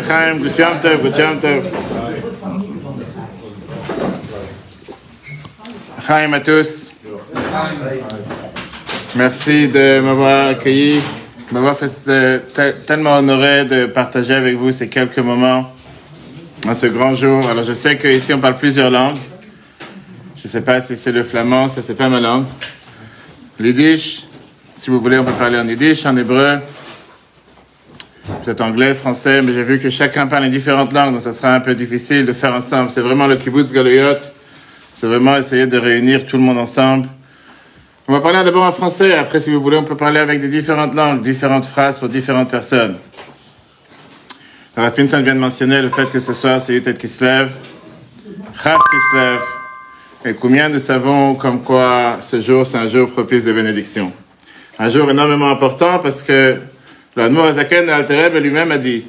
Chaim, Gut Yom Tov, Gut Yom Tov. Chaim à tous. Merci de m'avoir accueilli, de m'avoir fait tellement honoré de partager avec vous ces quelques moments en ce grand jour. Alors je sais qu'ici on parle plusieurs langues. Je ne sais pas si c'est le flamand, ça c'est pas ma langue. L'yiddish, si vous voulez on peut parler en yiddish, en hébreu, peut-être anglais, français, mais j'ai vu que chacun parle en différentes langues, donc ça sera un peu difficile de faire ensemble. C'est vraiment le kibbutz Galoyot, c'est vraiment essayer de réunir tout le monde ensemble. On va parler d'abord en français, après si vous voulez on peut parler avec des différentes langues, différentes phrases pour différentes personnes. Alors Pinton vient de mentionner le fait que ce soir c'est Yutet Kislev, Chav Kislev, et combien nous savons comme quoi ce jour c'est un jour propice de bénédiction. Un jour énormément important parce que l'Admour Hazaken Alter Rebbe lui-même a dit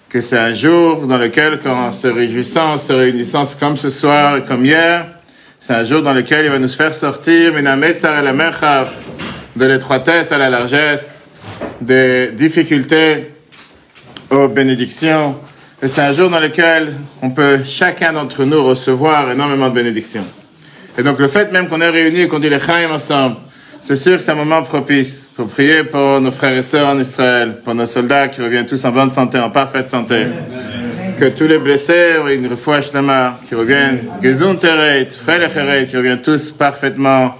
que c'est un jour dans lequel, en se réjouissant, en se réunissant comme ce soir et comme hier, c'est un jour dans lequel il va nous faire sortir de l'étroitesse à la largesse, des difficultés aux bénédictions. Et c'est un jour dans lequel on peut, chacun d'entre nous, recevoir énormément de bénédictions. Et donc le fait même qu'on est réunis et qu'on dit les Chaim ensemble, c'est sûr que c'est un moment propice pour prier pour nos frères et sœurs en Israël, pour nos soldats qui reviennent tous en bonne santé, en parfaite santé. Que tous les blessés, une refoua shlema, qui reviennent, gesund eret, frelech eret, qui reviennent tous parfaitement.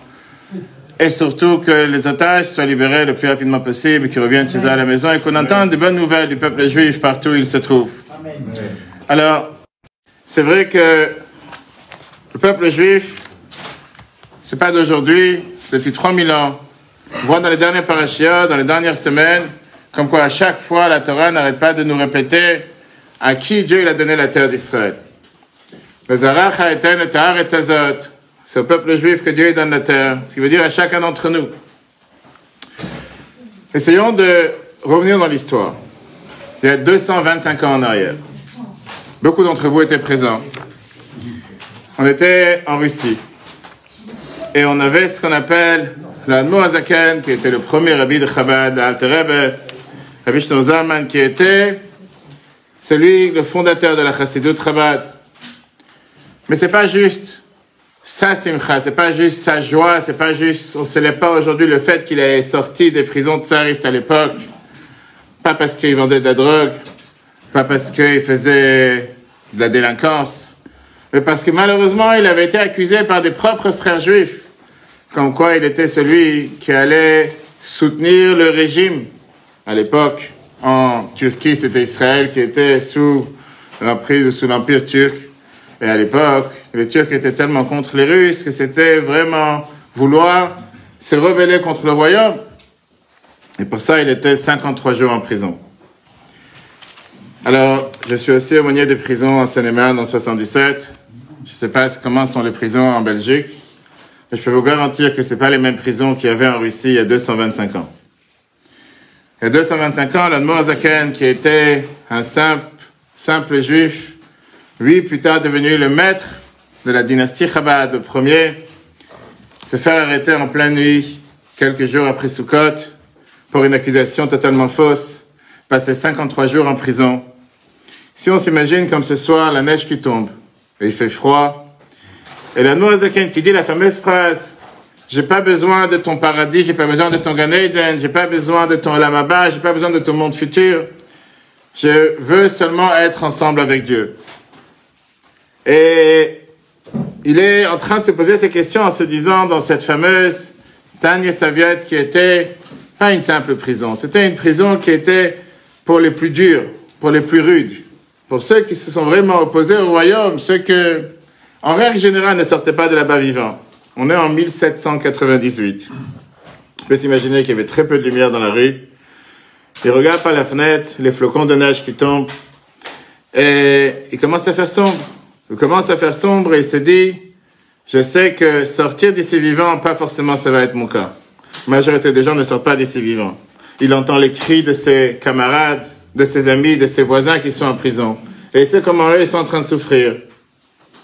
Et surtout que les otages soient libérés le plus rapidement possible, qu'ils reviennent chez eux à la maison et qu'on entende de bonnes nouvelles du peuple juif partout où il se trouve. Alors, c'est vrai que le peuple juif, c'est pas d'aujourd'hui, c'est depuis 3000 ans. On voit dans les derniers parashiot, dans les dernières semaines, comme quoi à chaque fois la Torah n'arrête pas de nous répéter à qui Dieu il a donné la terre d'Israël. C'est au peuple juif que Dieu donne la terre, ce qui veut dire à chacun d'entre nous. Essayons de revenir dans l'histoire. Il y a 225 ans en arrière. Beaucoup d'entre vous étaient présents. On était en Russie. Et on avait ce qu'on appelle l'Admour Hazaken, qui était le premier rabbi de Chabad, l'Alter Rebbe, Rabbi Shlomo Zalman, qui était le fondateur de la Chassidut Chabad. Mais c'est pas juste sa simcha, c'est pas juste sa joie, c'est pas juste, on ne célèbre pas aujourd'hui le fait qu'il est sorti des prisons tsaristes à l'époque, pas parce qu'il vendait de la drogue, pas parce qu'il faisait de la délinquance, mais parce que malheureusement il avait été accusé par des propres frères juifs, comme quoi il était celui qui allait soutenir le régime. À l'époque, en Turquie, c'était Israël qui était sous l'empire turc. Et à l'époque, les Turcs étaient tellement contre les Russes que c'était vraiment vouloir se rebeller contre le royaume. Et pour ça, il était 53 jours en prison. Alors, je suis aussi aumônier des prisons en Seine-et-Marne en 77. Je ne sais pas comment sont les prisons en Belgique, mais je peux vous garantir que ce n'est pas les mêmes prisons qu'il y avait en Russie il y a 225 ans. Il y a 225 ans, l'Admour Hazaken, qui était un simple juif, lui, plus tard devenu le maître de la dynastie Chabad, le premier, se faire arrêter en pleine nuit, quelques jours après Sukkot, pour une accusation totalement fausse, passer 53 jours en prison. Si on s'imagine comme ce soir, la neige qui tombe, et il fait froid, et l'Admour Hazaken qui dit la fameuse phrase « J'ai pas besoin de ton paradis, j'ai pas besoin de ton Gan Eden, j'ai pas besoin de ton Olam Haba, j'ai pas besoin de ton monde futur. Je veux seulement être ensemble avec Dieu. » Et il est en train de se poser ces questions en se disant dans cette fameuse Tanya Saviat qui était pas une simple prison, c'était une prison qui était pour les plus durs, pour les plus rudes, pour ceux qui se sont vraiment opposés au royaume, ceux que, en règle générale, ne sortaient pas de là-bas vivants. On est en 1798. On peut s'imaginer qu'il y avait très peu de lumière dans la rue. Il regarde par la fenêtre, les flocons de neige qui tombent, et il commence à faire sombre. Il commence à faire sombre et il se dit, je sais que sortir d'ici vivant, pas forcément ça va être mon cas. La majorité des gens ne sortent pas d'ici vivant. Il entend les cris de ses camarades, de ses amis, de ses voisins qui sont en prison. Et il sait comment eux, ils sont en train de souffrir.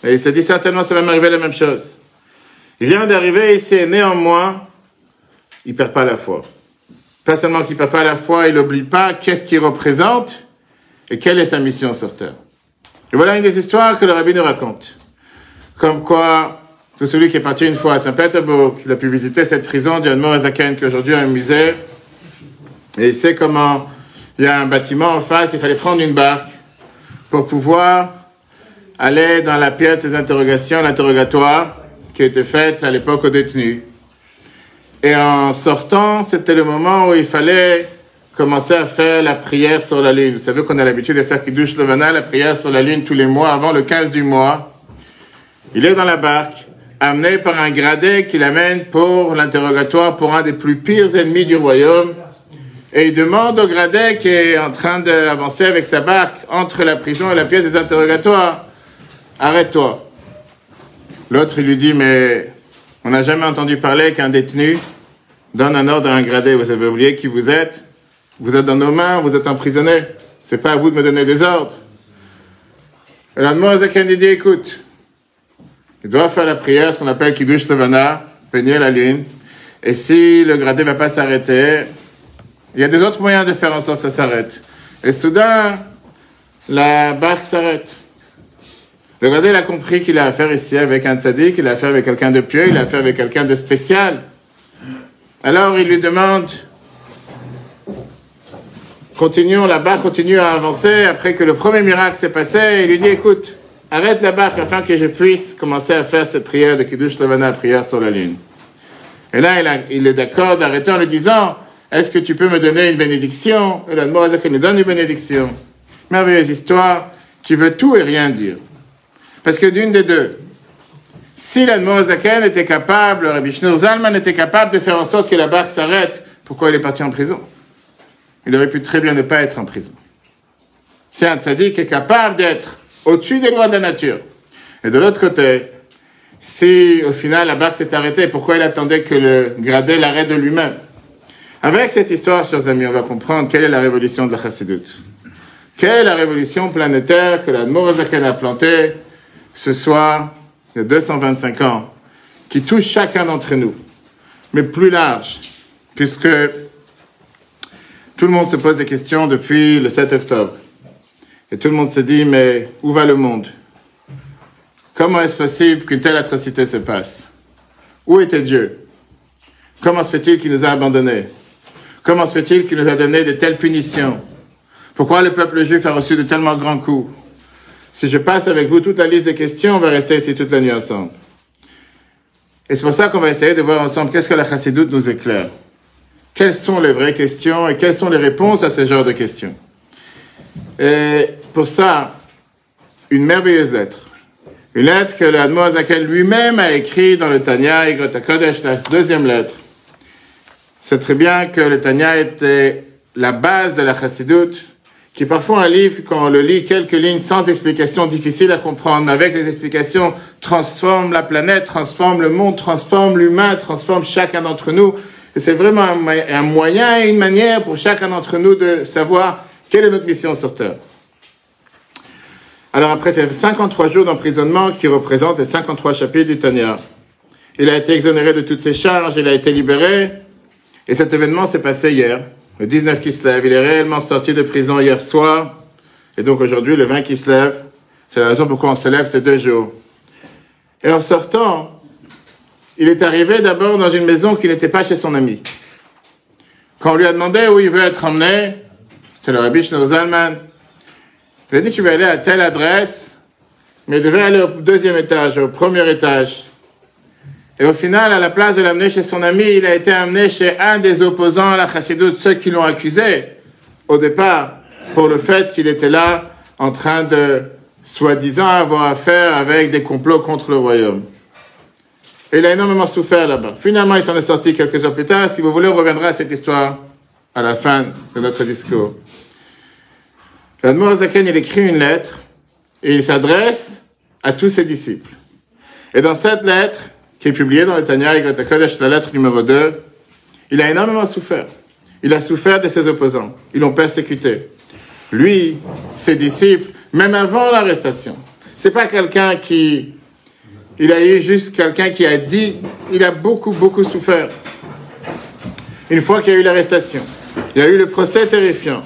Et il se dit, certainement, ça va m'arriver la même chose. Il vient d'arriver ici et néanmoins, il perd pas la foi. Pas seulement qu'il perd pas la foi, il n'oublie pas qu'est-ce qu'il représente, et quelle est sa mission sur terre. Et voilà une des histoires que le rabbi nous raconte. Comme quoi, tout celui qui est parti une fois à Saint-Pétersbourg, il a pu visiter cette prison du Admor Azaken, qui aujourd'hui est un musée, et il sait comment il y a un bâtiment en face, il fallait prendre une barque pour pouvoir aller dans la pièce des interrogations, l'interrogatoire qui a été fait à l'époque aux détenus. Et en sortant, c'était le moment où il fallait commencer à faire la prière sur la lune. Vous savez qu'on a l'habitude de faire Kiddush Levana, la prière sur la lune tous les mois, avant le 15 du mois. Il est dans la barque, amené par un gradé qui l'amène pour l'interrogatoire pour un des plus pires ennemis du royaume. Et il demande au gradé qui est en train d'avancer avec sa barque entre la prison et la pièce des interrogatoires, « Arrête-toi ». L'autre, il lui dit, mais on n'a jamais entendu parler qu'un détenu donne un ordre à un gradé. Vous avez oublié qui vous êtes? Vous êtes dans nos mains, vous êtes emprisonné. C'est pas à vous de me donner des ordres. Et l'Admor Azaken dit, écoute, il doit faire la prière, ce qu'on appelle Kiddush Levana, peigner la lune. Et si le gradé ne va pas s'arrêter, il y a des autres moyens de faire en sorte que ça s'arrête. Et soudain, la barque s'arrête. Le gradé, il a compris qu'il a affaire ici avec un tzaddik, il a affaire avec quelqu'un de pieux, il a affaire avec quelqu'un de spécial. Alors, il lui demande, la barque continue à avancer, après que le premier miracle s'est passé, il lui dit, écoute, arrête la barque afin que je puisse commencer à faire cette prière de Kiddush Levana, prière sur la lune. Et là, il est d'accord d'arrêter en lui disant, est-ce que tu peux me donner une bénédiction? Et l'Admor Azaken lui donne une bénédiction. Merveilleuse histoire qui veut tout et rien dire. Parce que d'une des deux, si l'Admor Azaken était capable, Rabbi Shneur Zalman était capable de faire en sorte que la barque s'arrête, pourquoi il est parti en prison? Il aurait pu très bien ne pas être en prison. C'est un tzaddik qui est capable d'être au-dessus des lois de la nature. Et de l'autre côté, si au final la barque s'est arrêtée, pourquoi il attendait que le gradé l'arrête de lui-même? Avec cette histoire, chers amis, on va comprendre quelle est la révolution de la Chassidoute. Quelle est la révolution planétaire que l'Admor Azaken a plantée ce soir, il y a 225 ans, qui touche chacun d'entre nous, mais plus large, puisque tout le monde se pose des questions depuis le 7 octobre. Et tout le monde se dit, mais où va le monde? Comment est-ce possible qu'une telle atrocité se passe? Où était Dieu? Comment se fait-il qu'il nous a abandonnés? Comment se fait-il qu'il nous a donné de telles punitions? Pourquoi le peuple juif a reçu de tellement grands coups? Si je passe avec vous toute la liste de questions, on va rester ici toute la nuit ensemble. Et c'est pour ça qu'on va essayer de voir ensemble qu'est-ce que la Chassidoute nous éclaire. Quelles sont les vraies questions et quelles sont les réponses à ce genre de questions. Et pour ça, une merveilleuse lettre. Une lettre que l'Admor Azaken lui-même a écrite dans le Tanya, Igrot HaKodesh, la deuxième lettre. C'est très bien que le Tanya était la base de la Chassidoute, qui est parfois un livre, quand on le lit, quelques lignes sans explication, difficile à comprendre, mais avec les explications, transforme la planète, transforme le monde, transforme l'humain, transforme chacun d'entre nous. Et c'est vraiment un moyen et une manière pour chacun d'entre nous de savoir quelle est notre mission sur Terre. Alors après ces 53 jours d'emprisonnement qui représentent les 53 chapitres du Tanya, il a été exonéré de toutes ses charges, il a été libéré, et cet événement s'est passé hier. Le 19 Kislev, il est réellement sorti de prison hier soir, et donc aujourd'hui, le 20 Kislev, c'est la raison pourquoi on célèbre ces 2 jours. Et en sortant, il est arrivé d'abord dans une maison qui n'était pas chez son ami. Quand on lui a demandé où il veut être emmené, c'est le Rabbi Shneur Zalman, il a dit qu'il veut aller à telle adresse, mais il devait aller au 2e étage, au 1er étage. Et au final, à la place de l'amener chez son ami, il a été amené chez un des opposants à la Chassidoute, ceux qui l'ont accusé au départ, pour le fait qu'il était là en train de, soi-disant, avoir affaire avec des complots contre le royaume. Et il a énormément souffert là-bas. Finalement, il s'en est sorti quelques heures plus tard. Si vous voulez, on reviendra à cette histoire à la fin de notre discours. L'Admor Azaken, il écrit une lettre et il s'adresse à tous ses disciples. Et dans cette lettre, qui est publiée dans le Tanya, Igrot HaKodesh, la lettre numéro 2, il a énormément souffert. Il a souffert de ses opposants. Ils l'ont persécuté. Lui, ses disciples, même avant l'arrestation. C'est pas quelqu'un qui... Il a eu juste quelqu'un qui a dit... Il a beaucoup, beaucoup souffert. Une fois qu'il y a eu l'arrestation, il y a eu le procès terrifiant.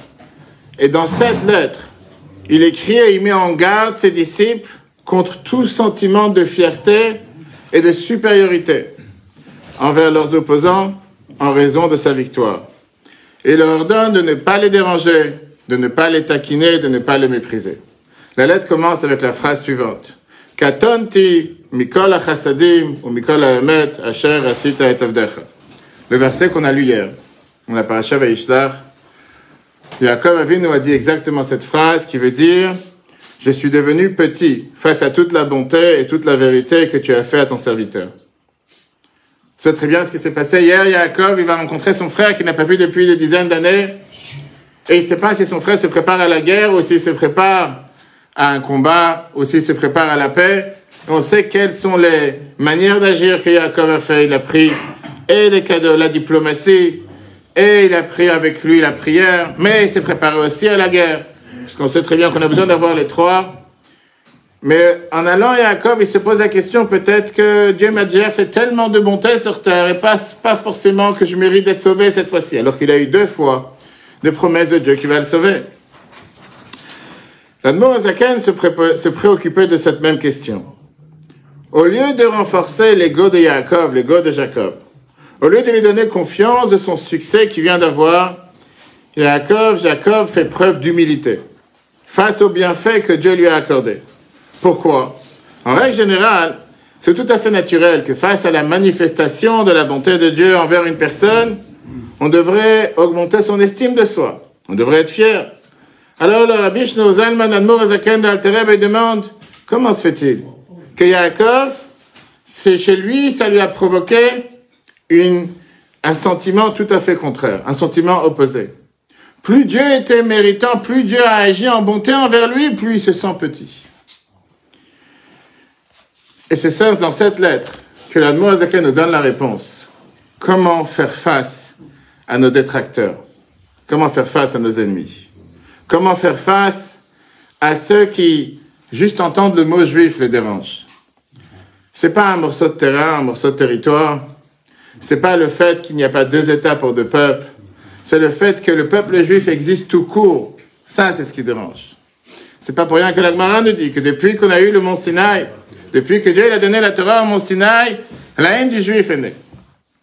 Et dans cette lettre, il écrit et il met en garde ses disciples contre tout sentiment de fierté et de supériorité envers leurs opposants en raison de sa victoire. Et il leur ordonne de ne pas les déranger, de ne pas les taquiner, de ne pas les mépriser. La lettre commence avec la phrase suivante. Katonti mikol ha-chassadim ou mikol ha-emet asher asita et avdecha. Le verset qu'on a lu hier, dans la paracha Vayishlach, Yaakov Avinu a dit exactement cette phrase qui veut dire « Je suis devenu petit face à toute la bonté et toute la vérité que tu as fait à ton serviteur. » C'est très bien ce qui s'est passé hier. Yaakov, il va rencontrer son frère qu'il n'a pas vu depuis des dizaines d'années. Et il ne sait pas si son frère se prépare à la guerre ou s'il se prépare à un combat ou s'il se prépare à la paix. Et on sait quelles sont les manières d'agir que Yaakov a fait. Il a pris et les cadeaux, la diplomatie, et il a pris avec lui la prière, mais il s'est préparé aussi à la guerre. Parce qu'on sait très bien qu'on a besoin d'avoir les trois. Mais en allant, Yaakov, il se pose la question, peut-être que Dieu m'a déjà fait tellement de bonté sur terre, et pas forcément que je mérite d'être sauvé cette fois-ci, alors qu'il a eu 2 fois des promesses de Dieu qui va le sauver. L'Admor Hazaken se préoccupait de cette même question. Au lieu de renforcer l'ego de Yaakov, l'ego de Jacob, au lieu de lui donner confiance de son succès qu'il vient d'avoir, Jacob fait preuve d'humilité face aux bienfaits que Dieu lui a accordés. Pourquoi? En règle générale, c'est tout à fait naturel que face à la manifestation de la bonté de Dieu envers une personne, on devrait augmenter son estime de soi. On devrait être fier. Alors le Rabbi Shneor Zalman Admor Hazaken de Alter Rebbe demande, comment se fait-il que Yaakov, c'est chez lui, ça lui a provoqué un sentiment tout à fait contraire, un sentiment opposé. Plus Dieu était méritant, plus Dieu a agi en bonté envers lui, plus il se sent petit. Et c'est ça, dans cette lettre, que l'Admor Hazaken nous donne la réponse. Comment faire face à nos détracteurs? Comment faire face à nos ennemis? Comment faire face à ceux qui, juste entendent le mot juif, les dérangent? C'est pas un morceau de terrain, un morceau de territoire. C'est pas le fait qu'il n'y a pas 2 États pour 2 peuples. C'est le fait que le peuple juif existe tout court. Ça, c'est ce qui dérange. C'est pas pour rien que la Gemara nous dit que depuis qu'on a eu le mont Sinaï, depuis que Dieu a donné la Torah au mont Sinaï, la haine du juif est née.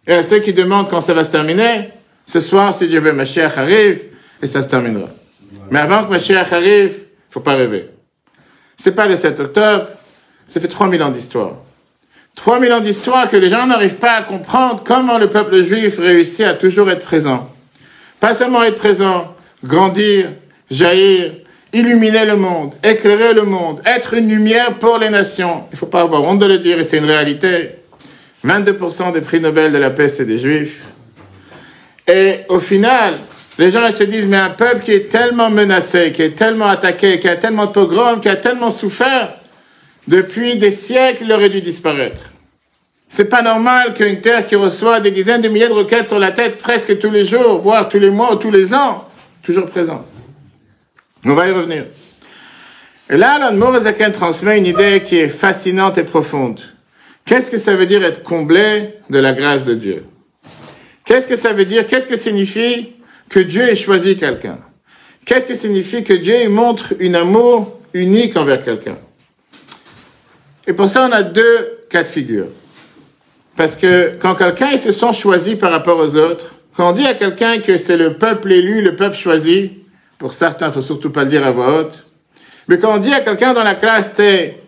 Et à ceux qui demandent quand ça va se terminer, ce soir, si Dieu veut, Mashiach arrive, et ça se terminera. Mais avant que Mashiach arrive, faut pas rêver. C'est pas le 7 octobre, ça fait 3000 ans d'histoire. 3000 ans d'histoire que les gens n'arrivent pas à comprendre comment le peuple juif réussit à toujours être présent. Pas seulement être présent, grandir, jaillir, illuminer le monde, éclairer le monde, être une lumière pour les nations. Il ne faut pas avoir honte de le dire, et c'est une réalité. 22% des prix Nobel de la paix, c'est des juifs. Et au final, les gens se disent, mais un peuple qui est tellement menacé, qui est tellement attaqué, qui a tellement de pogroms, qui a tellement souffert, depuis des siècles, il aurait dû disparaître. C'est pas normal qu'une terre qui reçoit des dizaines de milliers de roquettes sur la tête presque tous les jours, voire tous les mois ou tous les ans, toujours présent. On va y revenir. Et là, l'Admor Hazaken transmet une idée qui est fascinante et profonde. Qu'est-ce que ça veut dire être comblé de la grâce de Dieu? Qu'est-ce que ça veut dire? Qu'est-ce que signifie que Dieu ait choisi quelqu'un? Qu'est-ce que signifie que Dieu montre un amour unique envers quelqu'un? Et pour ça, on a 2 cas de figure. Parce que quand quelqu'un il se sent choisi par rapport aux autres, quand on dit à quelqu'un que c'est le peuple élu, le peuple choisi, pour certains, il ne faut surtout pas le dire à voix haute, mais quand on dit à quelqu'un dans la classe, t'es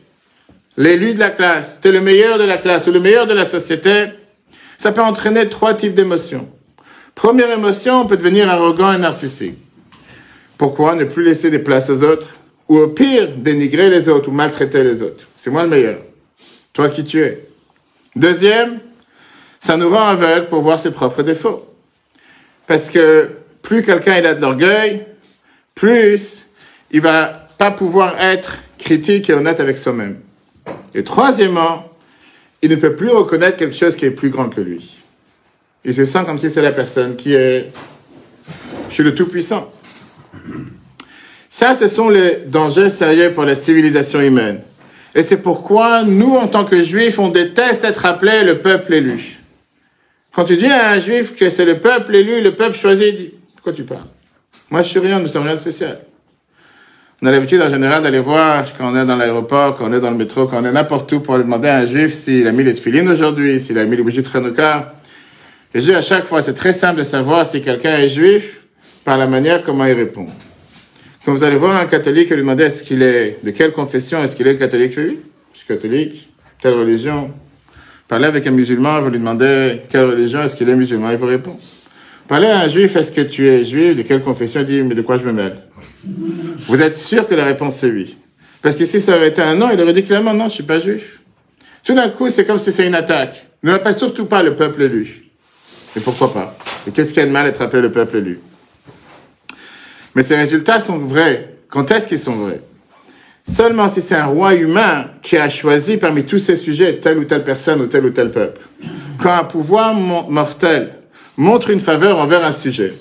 l'élu de la classe, t'es le meilleur de la classe ou le meilleur de la société, ça peut entraîner 3 types d'émotions. Première émotion, on peut devenir arrogant et narcissique. Pourquoi ne plus laisser des places aux autres? Ou au pire, dénigrer les autres ou maltraiter les autres. C'est moi le meilleur. Toi qui tu es. Deuxième, ça nous rend aveugles pour voir ses propres défauts. Parce que plus quelqu'un il a de l'orgueil, plus il va pas pouvoir être critique et honnête avec soi-même. Et troisièmement, il ne peut plus reconnaître quelque chose qui est plus grand que lui. Il se sent comme si c'est la personne qui est... Je suis le Tout-Puissant. Ça, ce sont les dangers sérieux pour la civilisation humaine. Et c'est pourquoi, nous, en tant que Juifs, on déteste être appelé le peuple élu. Quand tu dis à un Juif que c'est le peuple élu, le peuple choisi, il dit, de quoi tu parles? Moi, je suis rien, nous sommes rien de spécial. On a l'habitude en général d'aller voir quand on est dans l'aéroport, quand on est dans le métro, quand on est n'importe où pour aller demander à un juif s'il a mis les tefilines aujourd'hui, s'il a mis les bougies de Hanouka. Et à chaque fois, c'est très simple de savoir si quelqu'un est juif par la manière comment il répond. Quand vous allez voir un catholique et lui demander est-ce qu'il est de quelle confession, est-ce qu'il est catholique, oui, je suis catholique, quelle religion. Parlez avec un musulman, vous lui demandez quelle religion, est-ce qu'il est musulman, il vous répond. Parlez à un juif, est-ce que tu es juif, de quelle confession, il dit mais de quoi je me mêle. Vous êtes sûr que la réponse c'est oui. Parce que si ça aurait été un non, il aurait dit clairement non, je suis pas juif. Tout d'un coup, c'est comme si c'est une attaque. Ne m'appelle surtout pas le peuple élu. Et pourquoi pas? Et qu'est-ce qu'il y a de mal à être appelé le peuple élu? Mais ces résultats sont vrais. Quand est-ce qu'ils sont vrais? Seulement si c'est un roi humain qui a choisi parmi tous ces sujets telle ou telle personne ou tel peuple. Quand un pouvoir mortel montre une faveur envers un sujet,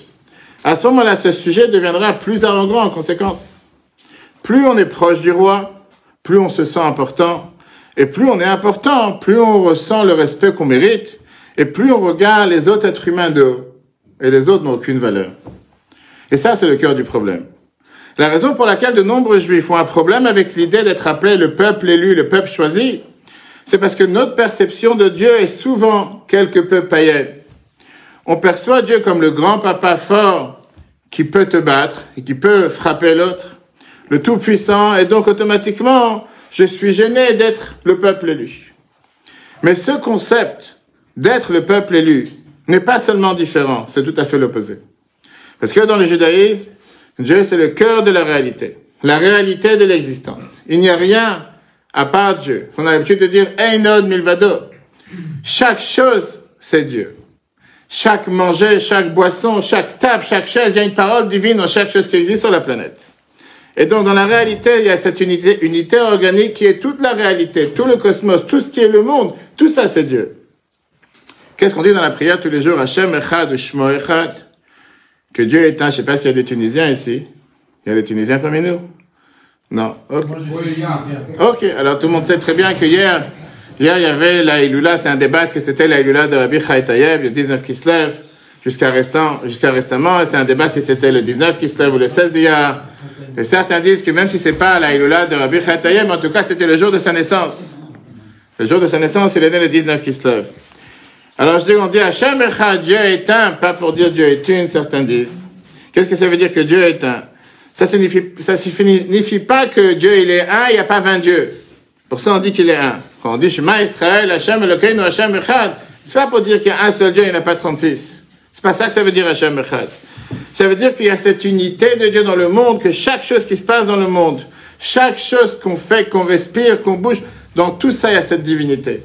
à ce moment-là, ce sujet deviendra plus arrogant en conséquence. Plus on est proche du roi, plus on se sent important, et plus on est important, plus on ressent le respect qu'on mérite, et plus on regarde les autres êtres humains de haut, et les autres n'ont aucune valeur. Et ça, c'est le cœur du problème. La raison pour laquelle de nombreux juifs ont un problème avec l'idée d'être appelé le peuple élu, le peuple choisi, c'est parce que notre perception de Dieu est souvent quelque peu païenne. On perçoit Dieu comme le grand papa fort qui peut te battre et qui peut frapper l'autre, le tout-puissant, et donc automatiquement, je suis gêné d'être le peuple élu. Mais ce concept d'être le peuple élu n'est pas seulement différent, c'est tout à fait l'opposé. Parce que dans le judaïsme, Dieu c'est le cœur de la réalité de l'existence. Il n'y a rien à part Dieu. On a l'habitude de dire « Einod milvado ». Chaque chose, c'est Dieu. Chaque manger, chaque boisson, chaque table, chaque chaise, il y a une parole divine dans chaque chose qui existe sur la planète. Et donc, dans la réalité, il y a cette unité organique qui est toute la réalité, tout le cosmos, tout ce qui est le monde, tout ça, c'est Dieu. Qu'est-ce qu'on dit dans la prière tous les jours? Hashem echad, shmo echad. Que Dieu est un. Je ne sais pas s'il y a des Tunisiens ici. Il y a des Tunisiens parmi nous? Non. Ok. Ok. Alors, tout le monde sait très bien que hier, il y avait la Iloula, c'est un débat, est-ce que c'était la Iloula de Rabbi Chai Tayeb, le 19 qui se lève, jusqu'à récemment, et c'est un débat si c'était le 19 qui se lève ou le 16 hier. Et certains disent que même si c'est pas la Iloula de Rabbi Chai Tayeb, en tout cas, c'était le jour de sa naissance. Le jour de sa naissance, il est né le 19 qui se lève. Alors, on dit Hashem Echad, Dieu est un, pas pour dire Dieu est une, certains disent. Qu'est-ce que ça veut dire que Dieu est un? Ça signifie pas que Dieu, il est un, il n'y a pas 20 dieux. Pour ça, on dit qu'il est un. Quand on dit Shema Israël, Hashem Elokeinu, Hashem Echad, c'est pas pour dire qu'il y a un seul Dieu, il n'y en a pas 36. C'est pas ça que ça veut dire Hashem Echad. Ça veut dire qu'il y a cette unité de Dieu dans le monde, que chaque chose qui se passe dans le monde, chaque chose qu'on fait, qu'on respire, qu'on bouge, dans tout ça, il y a cette divinité.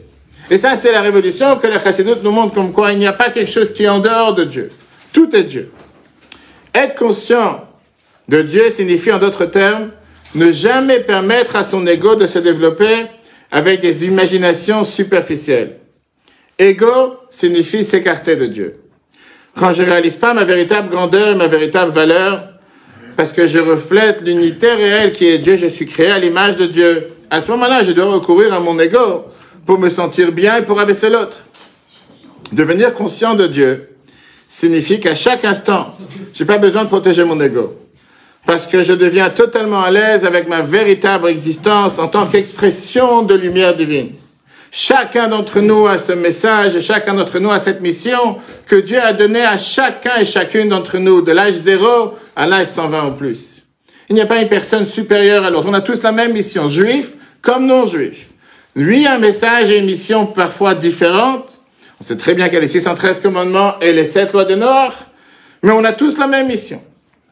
Et ça, c'est la révolution que la Chassidut nous montre comme quoi il n'y a pas quelque chose qui est en dehors de Dieu. Tout est Dieu. Être conscient de Dieu signifie, en d'autres termes, ne jamais permettre à son ego de se développer avec des imaginations superficielles. Ego signifie s'écarter de Dieu. Quand je réalise pas ma véritable grandeur, ma véritable valeur, parce que je reflète l'unité réelle qui est Dieu, je suis créé à l'image de Dieu. À ce moment-là, je dois recourir à mon ego pour me sentir bien et pour abaisser l'autre. Devenir conscient de Dieu signifie qu'à chaque instant, j'ai pas besoin de protéger mon ego. Parce que je deviens totalement à l'aise avec ma véritable existence en tant qu'expression de lumière divine. Chacun d'entre nous a ce message et chacun d'entre nous a cette mission que Dieu a donnée à chacun et chacune d'entre nous, de l'âge 0 à l'âge 120 ou plus. Il n'y a pas une personne supérieure à l'autre. On a tous la même mission, juifs comme non-juifs. Lui a un message et une mission parfois différentes. On sait très bien qu'il y a les 613 commandements et les 7 lois de Noach, mais on a tous la même mission.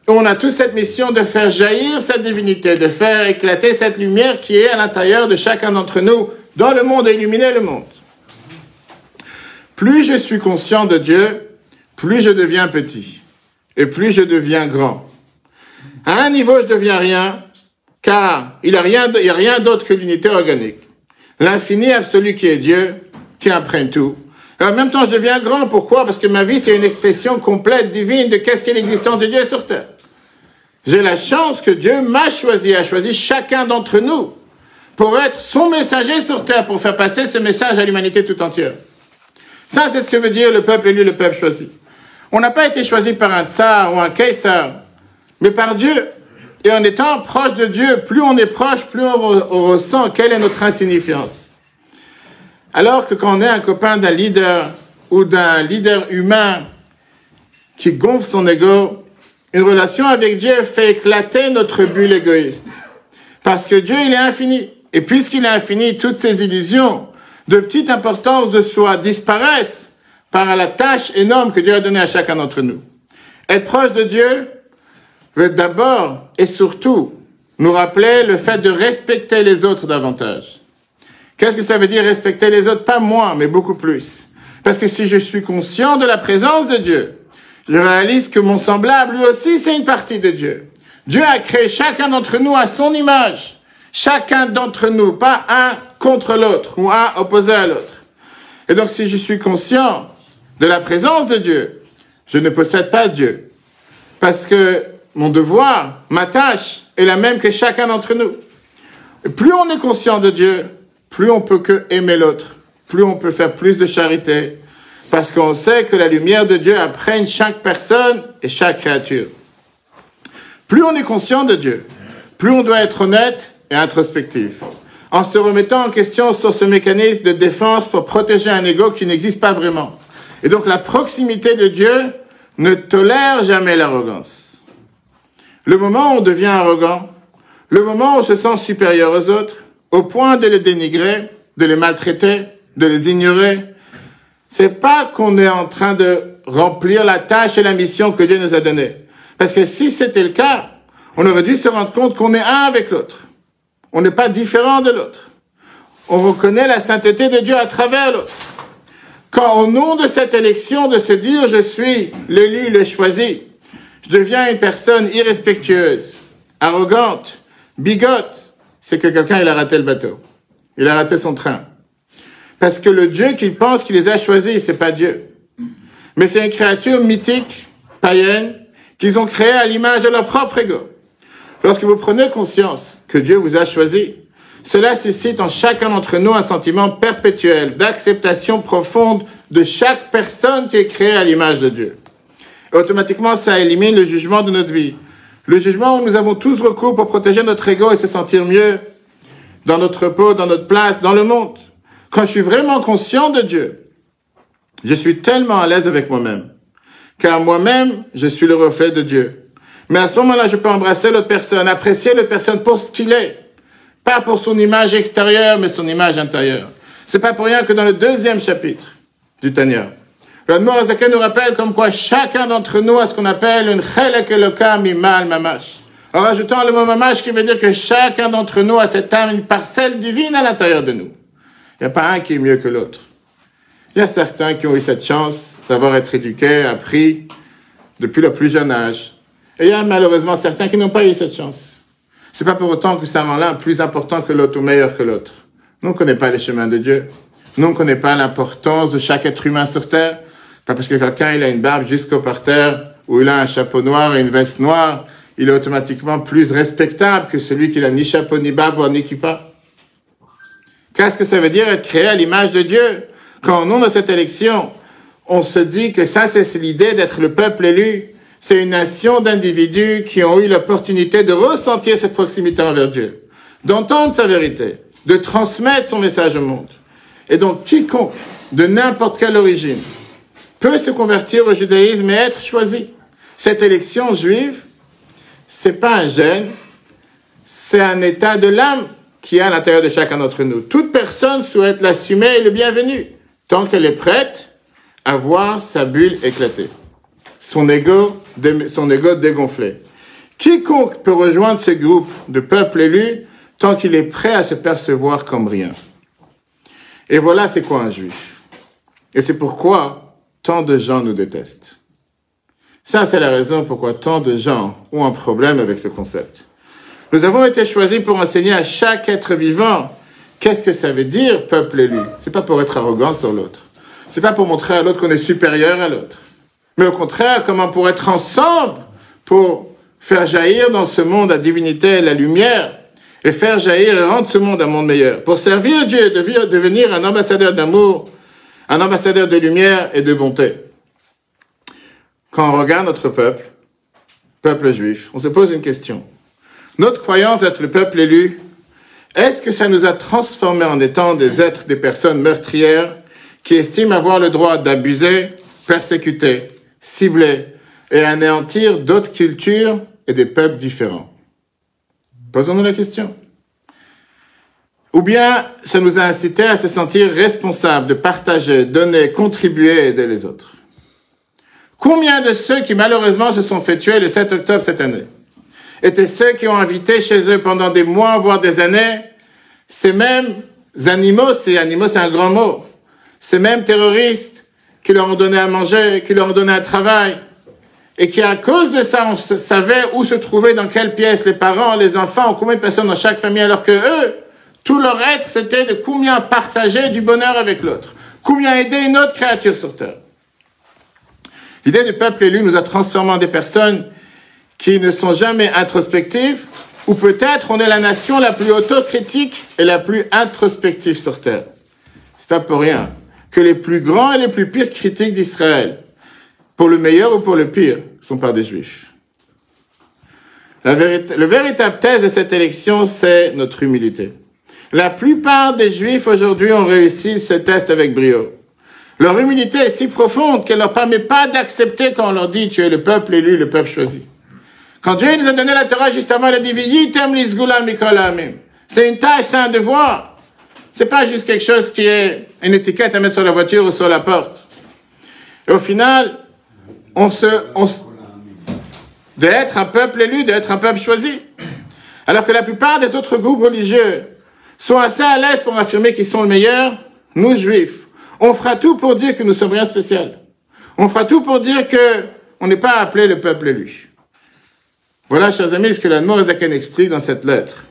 On a tous cette mission de faire jaillir cette divinité, de faire éclater cette lumière qui est à l'intérieur de chacun d'entre nous, dans le monde, et illuminer le monde. Plus je suis conscient de Dieu, plus je deviens petit, et plus je deviens grand. À un niveau, je deviens rien, car il n'y a rien d'autre que l'unité organique. L'infini absolu qui est Dieu, qui imprègne tout. Et en même temps, je deviens grand. Pourquoi? Parce que ma vie, c'est une expression complète, divine, de qu'est-ce qu'est l'existence de Dieu sur terre. J'ai la chance que Dieu m'a choisi, a choisi chacun d'entre nous pour être son messager sur terre, pour faire passer ce message à l'humanité tout entière. Ça, c'est ce que veut dire le peuple élu, le peuple choisi. On n'a pas été choisi par un tsar ou un kaysar, mais par Dieu. Et en étant proche de Dieu, plus on est proche, plus on ressent quelle est notre insignifiance. Alors que quand on est un copain d'un leader ou d'un leader humain qui gonfle son ego, une relation avec Dieu fait éclater notre bulle égoïste. Parce que Dieu, il est infini. Et puisqu'il est infini, toutes ces illusions de petite importance de soi disparaissent par la tâche énorme que Dieu a donnée à chacun d'entre nous. Être proche de Dieu veut d'abord et surtout nous rappeler le fait de respecter les autres davantage. Qu'est-ce que ça veut dire respecter les autres? Pas moi, mais beaucoup plus. Parce que si je suis conscient de la présence de Dieu, je réalise que mon semblable, lui aussi, c'est une partie de Dieu. Dieu a créé chacun d'entre nous à son image. Chacun d'entre nous, pas un contre l'autre ou un opposé à l'autre. Et donc, si je suis conscient de la présence de Dieu, je ne possède pas Dieu. Parce que mon devoir, ma tâche, est la même que chacun d'entre nous. Et plus on est conscient de Dieu, plus on peut que aimer l'autre, plus on peut faire plus de charité, parce qu'on sait que la lumière de Dieu imprègne chaque personne et chaque créature. Plus on est conscient de Dieu, plus on doit être honnête et introspectif, en se remettant en question sur ce mécanisme de défense pour protéger un ego qui n'existe pas vraiment. Et donc la proximité de Dieu ne tolère jamais l'arrogance. Le moment où on devient arrogant, le moment où on se sent supérieur aux autres, au point de les dénigrer, de les maltraiter, de les ignorer, c'est pas qu'on est en train de remplir la tâche et la mission que Dieu nous a donnée. Parce que si c'était le cas, on aurait dû se rendre compte qu'on est un avec l'autre. On n'est pas différent de l'autre. On reconnaît la sainteté de Dieu à travers l'autre. Quand au nom de cette élection de se dire je suis l'élu, le choisi, je deviens une personne irrespectueuse, arrogante, bigote, c'est que quelqu'un il a raté le bateau. Il a raté son train. Parce que le Dieu qu'il pense qu'il les a choisis, c'est pas Dieu. Mais c'est une créature mythique, païenne, qu'ils ont créée à l'image de leur propre ego. Lorsque vous prenez conscience que Dieu vous a choisi, cela suscite en chacun d'entre nous un sentiment perpétuel d'acceptation profonde de chaque personne qui est créée à l'image de Dieu. Et automatiquement, ça élimine le jugement de notre vie. Le jugement où nous avons tous recours pour protéger notre ego et se sentir mieux dans notre peau, dans notre place, dans le monde. Quand je suis vraiment conscient de Dieu, je suis tellement à l'aise avec moi-même. Car moi-même, je suis le reflet de Dieu. Mais à ce moment-là, je peux embrasser l'autre personne, apprécier l'autre personne pour ce qu'il est. Pas pour son image extérieure, mais son image intérieure. C'est pas pour rien que dans le 2e chapitre du Tanya, l'Admor Hazaken nous rappelle comme quoi chacun d'entre nous a ce qu'on appelle une chelek elokam mimal mamash. En rajoutant le mot mamash qui veut dire que chacun d'entre nous a cette âme, une parcelle divine à l'intérieur de nous. Il n'y a pas un qui est mieux que l'autre. Il y a certains qui ont eu cette chance d'avoir été éduqués, appris depuis le plus jeune âge. Et il y a malheureusement certains qui n'ont pas eu cette chance. C'est pas pour autant que ça rend l'un plus important que l'autre ou meilleur que l'autre. Nous, on ne connaît pas les chemins de Dieu. Nous, on ne connaît pas l'importance de chaque être humain sur Terre. Pas parce que quelqu'un il a une barbe jusqu'au parterre, ou il a un chapeau noir et une veste noire, il est automatiquement plus respectable que celui qui n'a ni chapeau, ni barbe, ou ni kippa. Qu'est-ce que ça veut dire être créé à l'image de Dieu? Quand au nom de cette élection, on se dit que ça, c'est l'idée d'être le peuple élu. C'est une nation d'individus qui ont eu l'opportunité de ressentir cette proximité envers Dieu, d'entendre sa vérité, de transmettre son message au monde. Et donc, quiconque, de n'importe quelle origine, peut se convertir au judaïsme et être choisi. Cette élection juive, c'est pas un gène, c'est un état de l'âme qui est à l'intérieur de chacun d'entre nous. Toute personne souhaite l'assumer et le bienvenu, tant qu'elle est prête à voir sa bulle éclater, son ego dégonflé. Quiconque peut rejoindre ce groupe de peuples élus tant qu'il est prêt à se percevoir comme rien. Et voilà c'est quoi un juif. Et c'est pourquoi tant de gens nous détestent. Ça, c'est la raison pourquoi tant de gens ont un problème avec ce concept. Nous avons été choisis pour enseigner à chaque être vivant qu'est-ce que ça veut dire, peuple élu. C'est pas pour être arrogant sur l'autre. C'est pas pour montrer à l'autre qu'on est supérieur à l'autre. Mais au contraire, comment pour être ensemble, pour faire jaillir dans ce monde la divinité et la lumière, et faire jaillir et rendre ce monde un monde meilleur. Pour servir Dieu, devenir un ambassadeur d'amour, un ambassadeur de lumière et de bonté. Quand on regarde notre peuple juif, on se pose une question. Notre croyance d'être le peuple élu, est-ce que ça nous a transformés en étant des êtres, des personnes meurtrières qui estiment avoir le droit d'abuser, persécuter, cibler et anéantir d'autres cultures et des peuples différents? Posons-nous la question. Ou bien ça nous a incités à se sentir responsables de partager, donner, contribuer et aider les autres? Combien de ceux qui malheureusement se sont fait tuer le 7 octobre cette année étaient ceux qui ont invité chez eux pendant des mois, voire des années, ces mêmes animaux, c'est un grand mot, ces mêmes terroristes qui leur ont donné à manger, qui leur ont donné un travail, et qui à cause de ça, on savait où se trouver, dans quelle pièce, les parents, les enfants, combien de personnes dans chaque famille, alors que eux, tout leur être, c'était de combien partager du bonheur avec l'autre, combien aider une autre créature sur terre. L'idée du peuple élu nous a transformés en des personnes qui ne sont jamais introspectives, ou peut-être on est la nation la plus autocritique et la plus introspective sur terre. C'est pas pour rien que les plus grands et les plus pires critiques d'Israël, pour le meilleur ou pour le pire, sont pas des Juifs. Le véritable thèse de cette élection, c'est notre humilité. La plupart des Juifs aujourd'hui ont réussi ce test avec brio. Leur humilité est si profonde qu'elle ne leur permet pas d'accepter quand on leur dit « tu es le peuple élu, le peuple choisi ». Quand Dieu nous a donné la Torah juste avant, il a dit « V'yitem l'isgula mikol ha'amim ». C'est une tâche, c'est un devoir. C'est pas juste quelque chose qui est une étiquette à mettre sur la voiture ou sur la porte. Et au final, d'être un peuple élu, d'être un peuple choisi. Alors que la plupart des autres groupes religieux sont assez à l'aise pour affirmer qu'ils sont le meilleur, nous, Juifs, on fera tout pour dire que nous sommes rien de spécial. On fera tout pour dire qu'on n'est pas appelé le peuple élu. Voilà, chers amis, ce que l'Admor HaZaken explique dans cette lettre.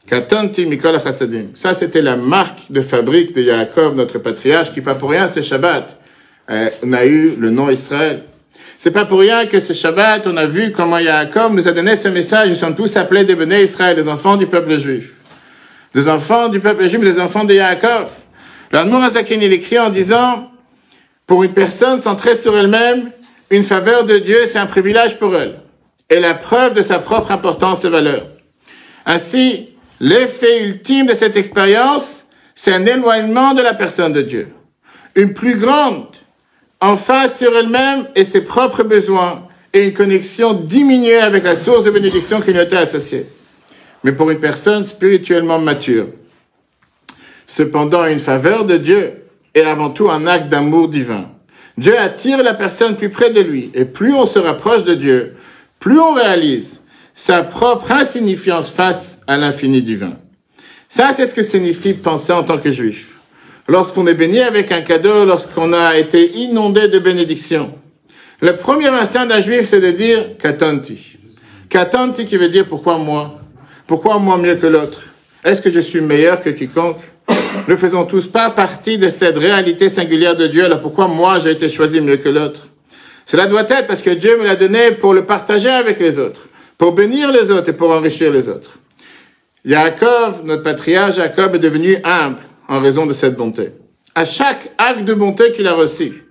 Katanti mikol hachasadim. Ça, c'était la marque de fabrique de Yaakov, notre patriarche, qui, pas pour rien, ce Shabbat, on a eu le nom Israël. C'est pas pour rien que ce Shabbat, on a vu comment Yaakov nous a donné ce message. Ils sont tous appelés des Béné Israël, des enfants du peuple juif. Des enfants du peuple juif, des enfants de Yaakov. L'Admor HaZaken, il écrit en disant, pour une personne centrée sur elle-même, une faveur de Dieu, c'est un privilège pour elle. Et la preuve de sa propre importance et valeur. Ainsi, l'effet ultime de cette expérience, c'est un éloignement de la personne de Dieu. Une plus grande emphase sur elle-même et ses propres besoins et une connexion diminuée avec la source de bénédiction qui lui était associée. Mais pour une personne spirituellement mature, cependant une faveur de Dieu est avant tout un acte d'amour divin. Dieu attire la personne plus près de lui et plus on se rapproche de Dieu, plus on réalise sa propre insignifiance face à l'infini divin. Ça, c'est ce que signifie penser en tant que juif. Lorsqu'on est béni avec un cadeau, lorsqu'on a été inondé de bénédictions, le premier instinct d'un juif, c'est de dire « katanti ». Katanti qui veut dire « pourquoi moi » ? Pourquoi moi mieux que l'autre? Est-ce que je suis meilleur que quiconque? Ne faisons tous pas partie de cette réalité singulière de Dieu, alors pourquoi moi j'ai été choisi mieux que l'autre? Cela doit être parce que Dieu me l'a donné pour le partager avec les autres, pour bénir les autres et pour enrichir les autres. Yaakov, notre patriarche Jacob, est devenu humble en raison de cette bonté. À chaque acte de bonté qu'il a reçu,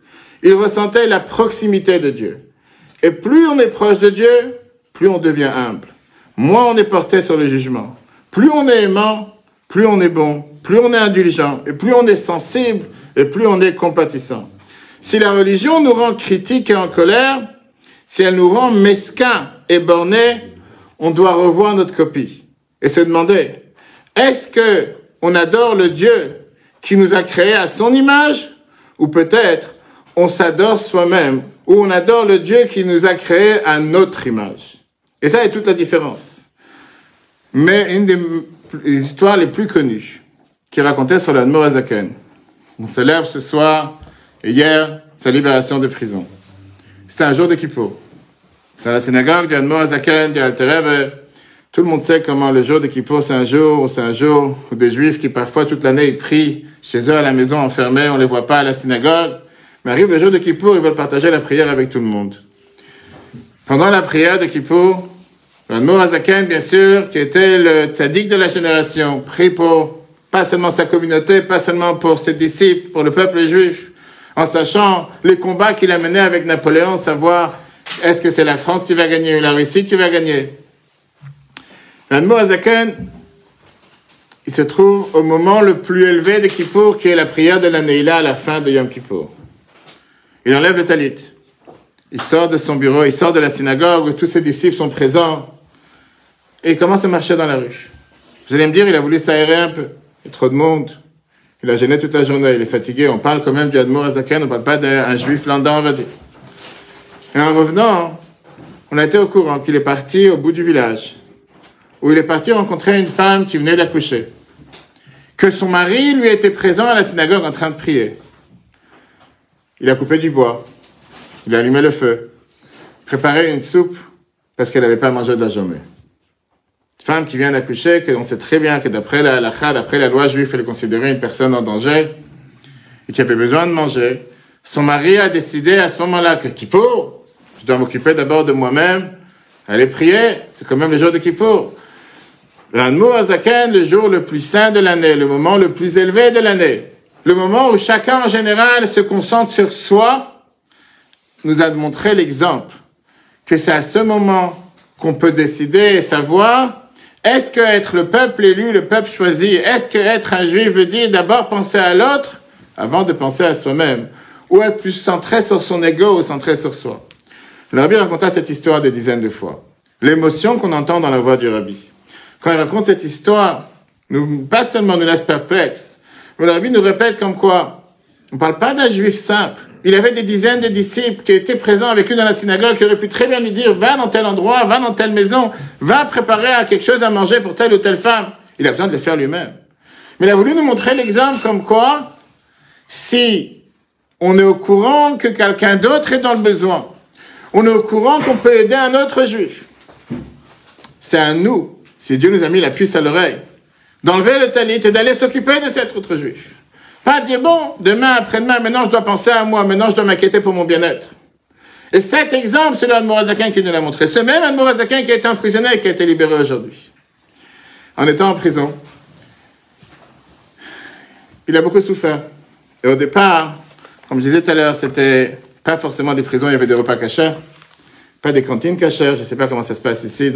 il ressentait la proximité de Dieu. Et plus on est proche de Dieu, plus on devient humble. Moins on est porté sur le jugement. Plus on est aimant, plus on est bon, plus on est indulgent, et plus on est sensible, et plus on est compatissant. Si la religion nous rend critiques et en colère, si elle nous rend mesquins et bornés, on doit revoir notre copie et se demander, est-ce que on adore le Dieu qui nous a créés à son image, ou peut-être on s'adore soi-même, ou on adore le Dieu qui nous a créés à notre image. Et ça est toute la différence. Mais une des histoires les plus connues, qui racontait sur l'Admor HaZaken, on célèbre ce soir et hier sa libération de prison. C'était un jour de Kippour. Dans la synagogue du Admor HaZaken, du Alter Rebbe, tout le monde sait comment le jour de Kippour, c'est un jour où des Juifs qui parfois toute l'année ils prient chez eux à la maison enfermés, on les voit pas à la synagogue, mais arrive le jour de Kippour, ils veulent partager la prière avec tout le monde. Pendant la prière de Kippour, l'Admor HaZaken, bien sûr, qui était le tzaddik de la génération, prie pour pas seulement sa communauté, pas seulement pour ses disciples, pour le peuple juif, en sachant les combats qu'il a menés avec Napoléon, savoir est-ce que c'est la France qui va gagner ou la Russie qui va gagner. L'Admor Hazaken, il se trouve au moment le plus élevé de Kippour, qui est la prière de la Neila à la fin de Yom Kippour. Il enlève le talit. Il sort de son bureau, il sort de la synagogue où tous ses disciples sont présents et il commence à marcher dans la rue. Vous allez me dire, il a voulu s'aérer un peu. Il y a trop de monde. Il a gêné toute la journée, il est fatigué. On parle quand même du Admor Hazaken, on ne parle pas d'un juif lambda, on va dire. Et en revenant, on a été au courant qu'il est parti au bout du village, où il est parti rencontrer une femme qui venait d'accoucher. Que son mari lui était présent à la synagogue en train de prier. Il a coupé du bois. Il a allumé le feu. Préparé une soupe parce qu'elle n'avait pas mangé de la journée. Une femme qui vient d'accoucher, qu'on sait très bien que d'après la halakha, d'après la loi juive, elle est considérée une personne en danger et qui avait besoin de manger. Son mari a décidé à ce moment-là que Kippour, je dois m'occuper d'abord de moi-même, aller prier, c'est quand même le jour de Kippour. L'Admor Hazaken, le jour le plus saint de l'année, le moment le plus élevé de l'année, le moment où chacun en général se concentre sur soi, nous a montré l'exemple que c'est à ce moment qu'on peut décider et savoir est-ce que être le peuple élu, le peuple choisi, est-ce que être un juif veut dire d'abord penser à l'autre avant de penser à soi-même, ou être plus centré sur son ego ou centré sur soi. Le Rabbi raconta cette histoire des dizaines de fois. L'émotion qu'on entend dans la voix du Rabbi. Quand il raconte cette histoire, pas seulement nous laisse perplexes, mais le Rabbi nous répète comme quoi, on ne parle pas d'un juif simple. Il avait des dizaines de disciples qui étaient présents avec lui dans la synagogue, qui auraient pu très bien lui dire, va dans tel endroit, va dans telle maison, va préparer quelque chose à manger pour telle ou telle femme. Il a besoin de le faire lui-même. Mais il a voulu nous montrer l'exemple comme quoi, si on est au courant que quelqu'un d'autre est dans le besoin, on est au courant qu'on peut aider un autre juif, c'est à nous, si Dieu nous a mis la puce à l'oreille, d'enlever le talit et d'aller s'occuper de cet autre juif. Pas dire, bon, demain, après-demain, maintenant je dois penser à moi, maintenant je dois m'inquiéter pour mon bien-être. Et cet exemple, c'est l'Admor Hazaken qui nous l'a montré. Ce même Admor Hazaken qui a été emprisonné et qui a été libéré aujourd'hui. En étant en prison, il a beaucoup souffert. Et au départ, comme je disais tout à l'heure, c'était pas forcément des prisons, il y avait des repas cachers, pas des cantines cachères. Je ne sais pas comment ça se passe ici,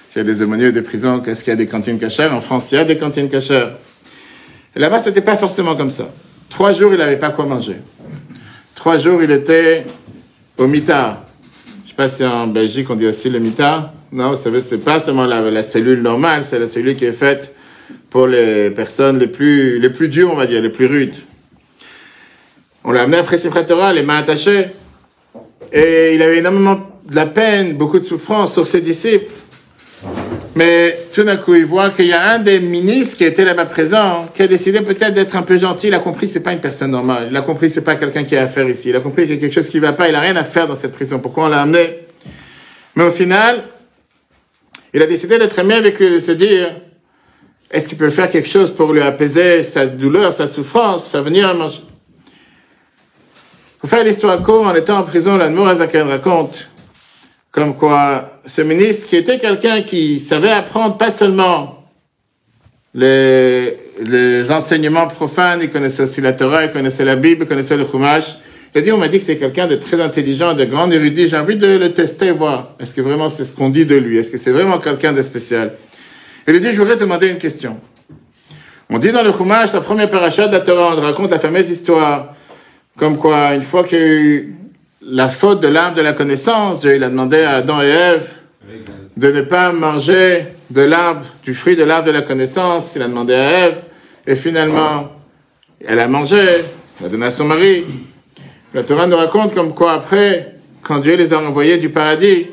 s'il y a des aumôniers des prisons, qu'est-ce qu'il y a des cantines cachères. En France, il y a des cantines cachères. Et là-bas, c'était pas forcément comme ça. 3 jours, il n'avait pas quoi manger. 3 jours, il était au mitard. Je ne sais pas si en Belgique, on dit aussi le mitard. Non, vous savez, c'est pas seulement la cellule normale, c'est la cellule qui est faite pour les personnes les plus dures, on va dire, les plus rudes. On l'a amené après Simchat Torah, les mains attachées. Et il avait énormément de la peine, beaucoup de souffrance sur ses disciples. Mais tout d'un coup, il voit qu'il y a un des ministres qui était là-bas présent, qui a décidé peut-être d'être un peu gentil. Il a compris que c'est pas une personne normale. Il a compris que c'est pas quelqu'un qui a affaire ici. Il a compris qu'il y a quelque chose qui va pas. Il a rien à faire dans cette prison. Pourquoi on l'a amené? Mais au final, il a décidé d'être aimé avec lui, de se dire, est-ce qu'il peut faire quelque chose pour lui apaiser sa douleur, sa souffrance, faire venir à manger? Pour faire l'histoire courte, en étant en prison, l'Admor Hazaken raconte comme quoi ce ministre, qui était quelqu'un qui savait apprendre pas seulement les enseignements profanes, il connaissait aussi la Torah, il connaissait la Bible, il connaissait le Chumash. Il a dit, on m'a dit que c'est quelqu'un de très intelligent, de grand érudit. J'ai envie de le tester, voir. Est-ce que vraiment c'est ce qu'on dit de lui? Est-ce que c'est vraiment quelqu'un de spécial? Il lui dit, je voudrais te demander une question. On dit dans le Chumash, la première paracha de la Torah, on raconte la fameuse histoire, comme quoi, une fois qu'il y a eu la faute de l'arbre de la connaissance, Dieu il a demandé à Adam et Ève de ne pas manger de l'arbre, du fruit de l'arbre de la connaissance. Il a demandé à Ève, et finalement, elle a mangé, elle a donné à son mari. La Torah nous raconte comme quoi après, quand Dieu les a envoyés du paradis,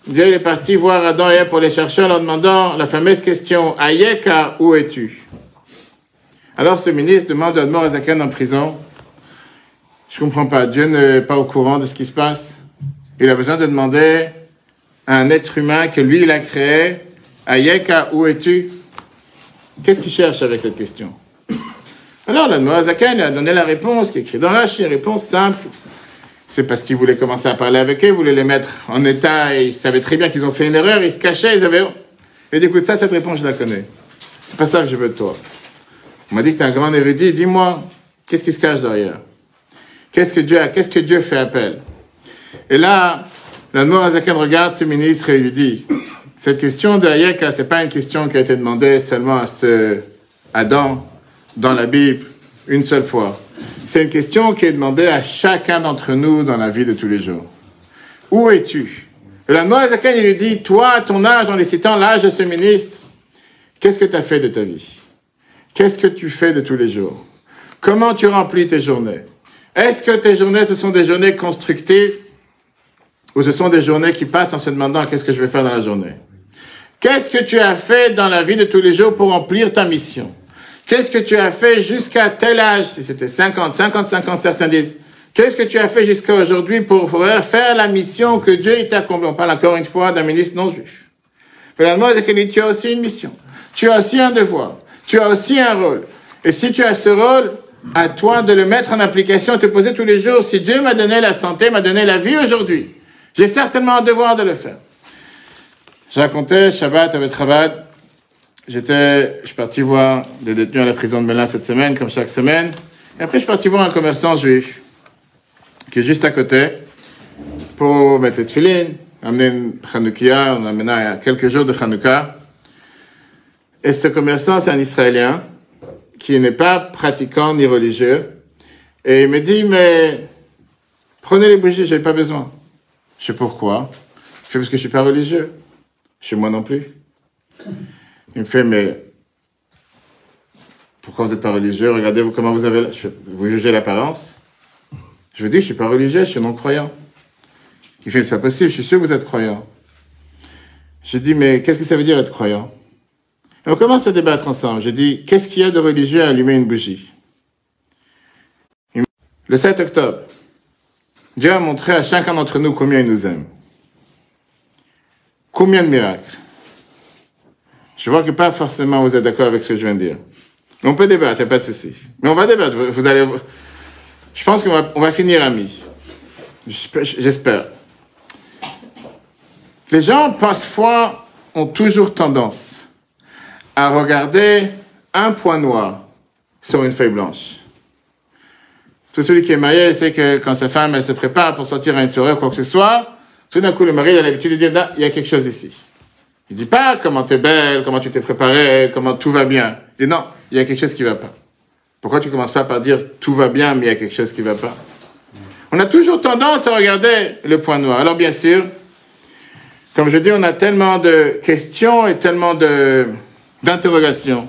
Dieu est parti voir Adam et Ève pour les chercher en leur demandant la fameuse question, Ayeka, où es-tu? Alors ce ministre demande à Admor Hazaken en prison, je comprends pas, Dieu n'est pas au courant de ce qui se passe. Il a besoin de demander à un être humain que lui, il a créé, Ayeka, où es-tu? Qu'est-ce qu'il cherche avec cette question? Alors, l'Admor Hazaken a donné la réponse, qui est écrite dans Rashi, une réponse simple. C'est parce qu'il voulait commencer à parler avec eux, il voulait les mettre en état, et il savait très bien qu'ils ont fait une erreur, ils se cachaient, ils avaient... Il dit, écoute, cette réponse, je la connais. C'est pas ça que je veux de toi. On m'a dit que tu es un grand érudit, dis-moi, qu'est-ce qui se cache derrière? Qu'est-ce que Dieu fait appel? Et là, l'Admor Hazaken regarde ce ministre et lui dit, Cette question de Hayeka, ce n'est pas une question qui a été demandée seulement à ce Adam dans la Bible une seule fois. C'est une question qui est demandée à chacun d'entre nous dans la vie de tous les jours. Où es-tu? Et la Noazaken, il lui dit, toi, à ton âge, en les citant l'âge de ce ministre, qu'est-ce que tu as fait de ta vie? Qu'est-ce que tu fais de tous les jours? Comment tu remplis tes journées? Est-ce que tes journées, ce sont des journées constructives ou ce sont des journées qui passent en se demandant qu'est-ce que je vais faire dans la journée? Qu'est-ce que tu as fait dans la vie de tous les jours pour remplir ta mission? Qu'est-ce que tu as fait jusqu'à tel âge? Si c'était 50, 55 ans, certains disent. Qu'est-ce que tu as fait jusqu'à aujourd'hui pour faire la mission que Dieu t'a accomplie? On parle encore une fois d'un ministre non juif. Mais la demande, c'est que tu as aussi une mission. Tu as aussi un devoir. Tu as aussi un rôle. Et si tu as ce rôle, à toi de le mettre en application et te poser tous les jours, si Dieu m'a donné la santé, m'a donné la vie aujourd'hui, j'ai certainement un devoir de le faire. Je racontais, Shabbat avec Chabad, je suis parti voir des détenus à la prison de Melun cette semaine, comme chaque semaine. Et après, je suis parti voir un commerçant juif, qui est juste à côté, pour mettre les tefilines, amener une Hanoukia, on a maintenant quelques jours de Hanouka. Et ce commerçant, c'est un Israélien, qui n'est pas pratiquant ni religieux. Et il me dit, mais prenez les bougies, j'ai pas besoin. Je sais pourquoi. Je fais parce que je suis pas religieux. Chez moi non plus. Il me fait, mais pourquoi vous n'êtes pas religieux? Regardez comment vous avez... Vous jugez l'apparence. Je vous dis, je suis pas religieux, je suis non-croyant. Il fait, c'est pas possible, je suis sûr que vous êtes croyant. Je dis, mais qu'est-ce que ça veut dire être croyant? Et on commence à débattre ensemble. Je dis, qu'est-ce qu'il y a de religieux à allumer une bougie? Le 7 octobre, Dieu a montré à chacun d'entre nous combien il nous aime. Combien de miracles? Je vois que pas forcément vous êtes d'accord avec ce que je viens de dire. Mais on peut débattre, il n'y a pas de souci. Mais on va débattre. Je pense qu'on va finir amis. J'espère. Les gens, parfois, ont toujours tendance à regarder un point noir sur une feuille blanche. Tout celui qui est marié sait que quand sa femme, elle se prépare pour sortir à une soirée ou quoi que ce soit, tout d'un coup, le mari, il a l'habitude de dire, là, il y a quelque chose ici. Il dit pas comment t'es belle, comment tu t'es préparée, comment tout va bien. Il dit non, il y a quelque chose qui va pas. Pourquoi tu commences pas par dire tout va bien, mais il y a quelque chose qui va pas? On a toujours tendance à regarder le point noir. Alors bien sûr, comme je dis, on a tellement de questions et tellement d'interrogations.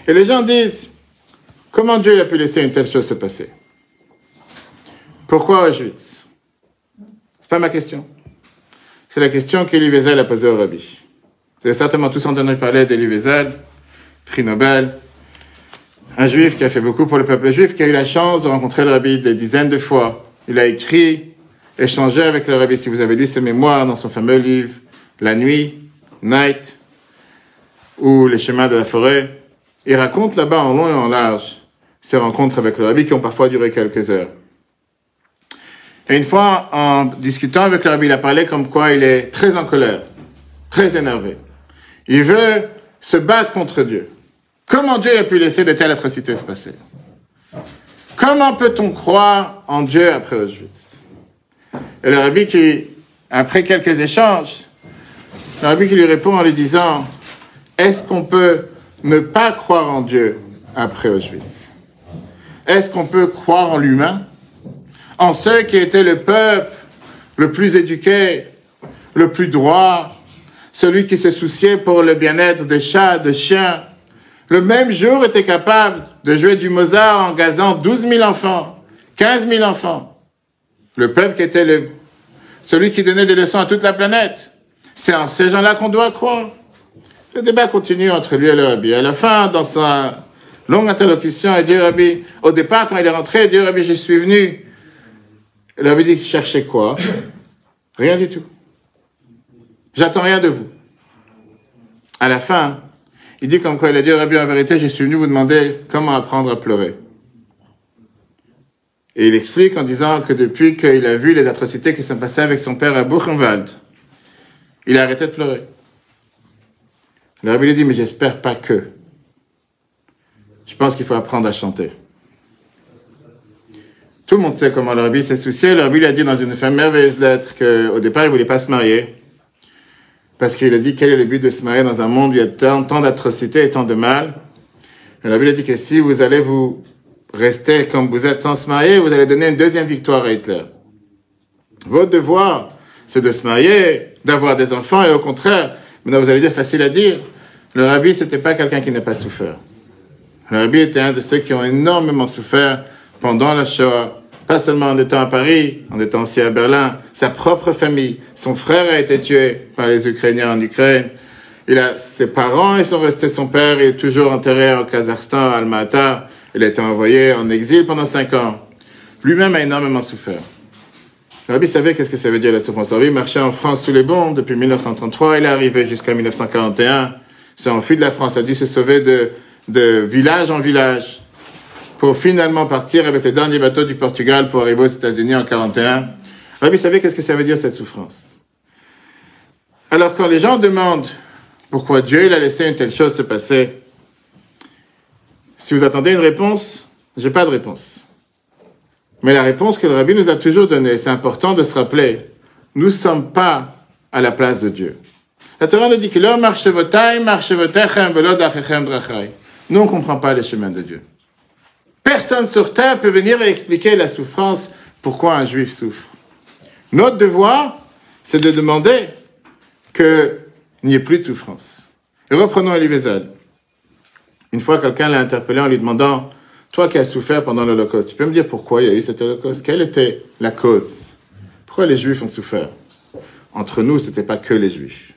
Et les gens disent, comment Dieu a pu laisser une telle chose se passer? Pourquoi Auschwitz? C'est pas ma question. C'est la question qu'Elie Wiesel a posée au Rabbi. Vous avez certainement tous entendu parler d'Elie Wiesel, prix Nobel, un juif qui a fait beaucoup pour le peuple juif, qui a eu la chance de rencontrer le Rabbi des dizaines de fois. Il a écrit, échangé avec le Rabbi. Si vous avez lu ses mémoires dans son fameux livre La Nuit, Night, ou Les chemins de la forêt, il raconte là-bas en long et en large ses rencontres avec le Rabbi qui ont parfois duré quelques heures. Et une fois, en discutant avec le Rabbi, il a parlé comme quoi il est très en colère, très énervé. Il veut se battre contre Dieu. Comment Dieu a pu laisser de telles atrocités se passer? Comment peut-on croire en Dieu après Auschwitz? Et le Rabbi qui, après quelques échanges, le Rabbi qui lui répond en lui disant, est-ce qu'on peut ne pas croire en Dieu après Auschwitz? Est-ce qu'on peut croire en l'humain? En ceux qui étaient le peuple le plus éduqué, le plus droit, celui qui se souciait pour le bien-être des chats, des chiens, le même jour était capable de jouer du Mozart en gazant 12 000 enfants, 15 000 enfants. Le peuple qui était celui qui donnait des leçons à toute la planète. C'est en ces gens-là qu'on doit croire. Le débat continue entre lui et le Rabbi. À la fin, dans sa longue interlocution, il dit Rabbi, au départ, quand il est rentré, il dit Rabbi, je suis venu. Et le Rabbi dit, cherchez quoi? Rien du tout. J'attends rien de vous. À la fin, il dit comme quoi il a dit Rabbi, en vérité, je suis venu vous demander comment apprendre à pleurer. Et il explique en disant que depuis qu'il a vu les atrocités qui sont passées avec son père à Buchenwald, il a arrêté de pleurer. Le Rabbi lui dit, mais j'espère pas que. Je pense qu'il faut apprendre à chanter. Tout le monde sait comment le Rabbi s'est soucié. Le Rabbi lui a dit dans une merveilleuse lettre qu'au départ, il ne voulait pas se marier. parce qu'il a dit quel est le but de se marier dans un monde où il y a tant d'atrocités et tant de mal. Et la Bible a dit que si vous allez vous rester comme vous êtes sans se marier, vous allez donner une deuxième victoire à Hitler. Votre devoir, c'est de se marier, d'avoir des enfants, et au contraire, maintenant vous allez dire facile à dire, le rabbi, c'était pas quelqu'un qui n'a pas souffert. Le rabbi était un de ceux qui ont énormément souffert pendant la Shoah. Pas seulement en étant à Paris, en étant aussi à Berlin, sa propre famille. Son frère a été tué par les Ukrainiens en Ukraine. Ses parents, ils sont restés, son père est toujours enterré au Kazakhstan, à Alma-Ata. Il a été envoyé en exil pendant 5 ans. Lui-même a énormément souffert. Le rabbi savait qu'est-ce que ça veut dire la souffrance. Le rabbi marchait en France sous les bombes depuis 1933. Il est arrivé jusqu'à 1941. Il s'est enfui de la France. Il a dû se sauver de village en village, pour finalement partir avec le dernier bateau du Portugal pour arriver aux États-Unis en 1941. Rabbi savait qu'est-ce que ça veut dire cette souffrance. Alors quand les gens demandent pourquoi Dieu il a laissé une telle chose se passer, si vous attendez une réponse, j'ai pas de réponse. Mais la réponse que le Rabbi nous a toujours donnée, c'est important de se rappeler, nous ne sommes pas à la place de Dieu. La Torah nous dit que nous on ne comprend pas les chemins de Dieu. Personne sur terre peut venir et expliquer la souffrance, pourquoi un juif souffre. Notre devoir, c'est de demander qu'il n'y ait plus de souffrance. Et reprenons Elie Wiesel. Une fois, quelqu'un l'a interpellé en lui demandant, toi qui as souffert pendant l'Holocauste, tu peux me dire pourquoi il y a eu cet Holocauste? Quelle était la cause? Pourquoi les juifs ont souffert? Entre nous, ce n'était pas que les juifs.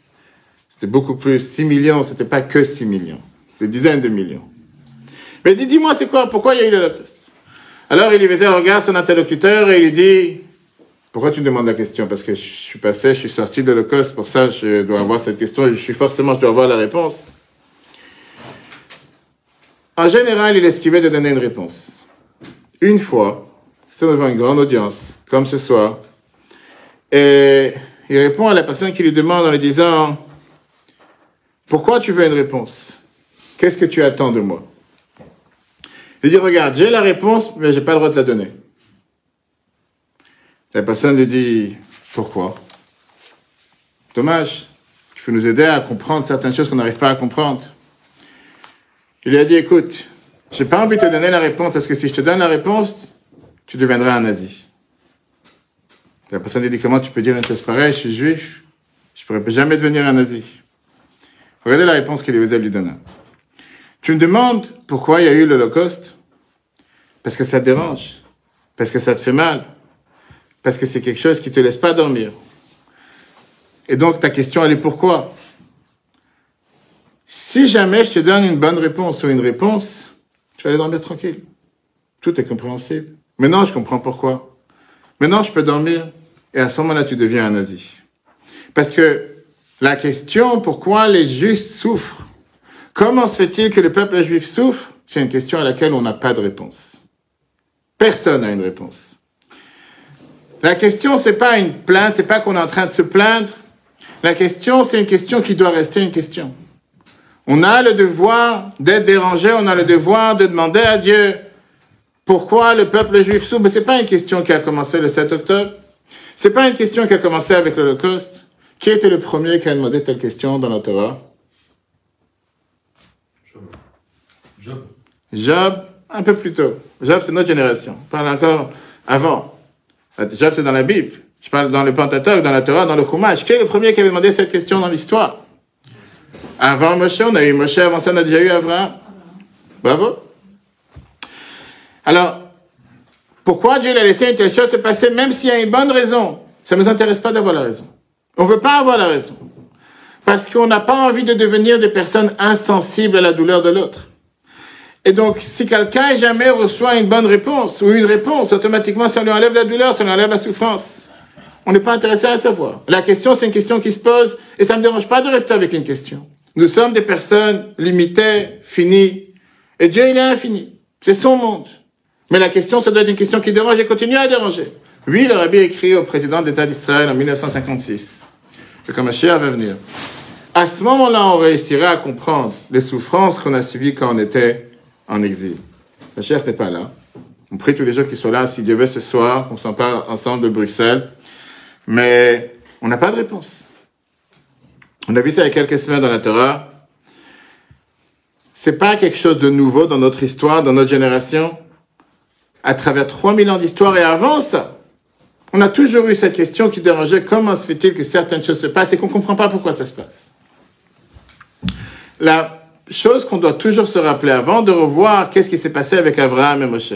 C'était beaucoup plus. 6 millions, ce n'était pas que 6 millions. Des dizaines de millions. Mais dis-moi, c'est quoi? Pourquoi il y a eu l'Holocauste? Alors, Elie Wiesel regarde son interlocuteur et il lui dit, pourquoi tu me demandes la question? Parce que je suis sorti de l'Holocauste, pour ça, je dois avoir cette question et je dois avoir la réponse. En général, il esquivait de donner une réponse. Une fois, c'est devant une grande audience, comme ce soir, et il répond à la personne qui lui demande en lui disant, pourquoi tu veux une réponse? Qu'est-ce que tu attends de moi? Il dit, regarde, j'ai la réponse, mais j'ai pas le droit de la donner. La personne lui dit, pourquoi? Dommage, tu peux nous aider à comprendre certaines choses qu'on n'arrive pas à comprendre. Il lui a dit, écoute, j'ai pas envie de te donner la réponse, parce que si je te donne la réponse, tu deviendras un nazi. La personne lui dit, comment tu peux dire une chose pareille? Je suis juif, je pourrais jamais devenir un nazi. Regardez la réponse qu'Elie Wiesel lui donna. Tu me demandes pourquoi il y a eu l'Holocauste? Parce que ça te dérange, parce que ça te fait mal, parce que c'est quelque chose qui te laisse pas dormir. Et donc ta question, elle est pourquoi? Si jamais je te donne une bonne réponse ou une réponse, tu vas aller dormir tranquille. Tout est compréhensible. Maintenant, je comprends pourquoi. Maintenant, je peux dormir. Et à ce moment-là, tu deviens un nazi. Parce que la question, pourquoi les Juifs souffrent, comment se fait-il que le peuple juif souffre, c'est une question à laquelle on n'a pas de réponse. Personne n'a une réponse. La question, c'est pas une plainte, c'est pas qu'on est en train de se plaindre. La question, c'est une question qui doit rester une question. On a le devoir d'être dérangé, on a le devoir de demander à Dieu pourquoi le peuple juif souffre. Mais c'est pas une question qui a commencé le 7 octobre. C'est pas une question qui a commencé avec l'Holocauste. Qui était le premier qui a demandé telle question dans la Torah? Job, un peu plus tôt. Job, c'est notre génération. On parle encore avant. Job, c'est dans la Bible. Je parle dans le Pentateuque, dans la Torah, dans le Chumash. Qui est le premier qui avait demandé cette question dans l'histoire? Avant Moshe, on a eu Moshe, avant ça, on a déjà eu Abraham. Bravo. Alors, pourquoi Dieu a laissé une telle chose se passer, même s'il y a une bonne raison? Ça ne nous intéresse pas d'avoir la raison. On ne veut pas avoir la raison. Parce qu'on n'a pas envie de devenir des personnes insensibles à la douleur de l'autre. Et donc, si quelqu'un jamais reçoit une bonne réponse, ou une réponse, automatiquement, ça lui enlève la douleur, ça lui enlève la souffrance. On n'est pas intéressé à savoir. La question, c'est une question qui se pose, et ça ne me dérange pas de rester avec une question. Nous sommes des personnes limitées, finies, et Dieu, il est infini. C'est son monde. Mais la question, ça doit être une question qui dérange et continue à déranger. Oui, le Rabbi a écrit au président de l'État d'Israël en 1956, que quand Mashiach va venir. À ce moment-là, on réussirait à comprendre les souffrances qu'on a subies quand on était en exil. Mashiach n'est pas là. On prie tous les jours qu'il soit là, si Dieu veut, ce soir, qu'on s'en parle ensemble de Bruxelles. Mais on n'a pas de réponse. On a vu ça il y a quelques semaines dans la Torah. C'est pas quelque chose de nouveau dans notre histoire, dans notre génération. À travers 3000 ans d'histoire et avant ça, on a toujours eu cette question qui dérangeait, comment se fait-il que certaines choses se passent et qu'on ne comprend pas pourquoi ça se passe. La chose qu'on doit toujours se rappeler avant de revoir qu'est-ce qui s'est passé avec Abraham et Moshe,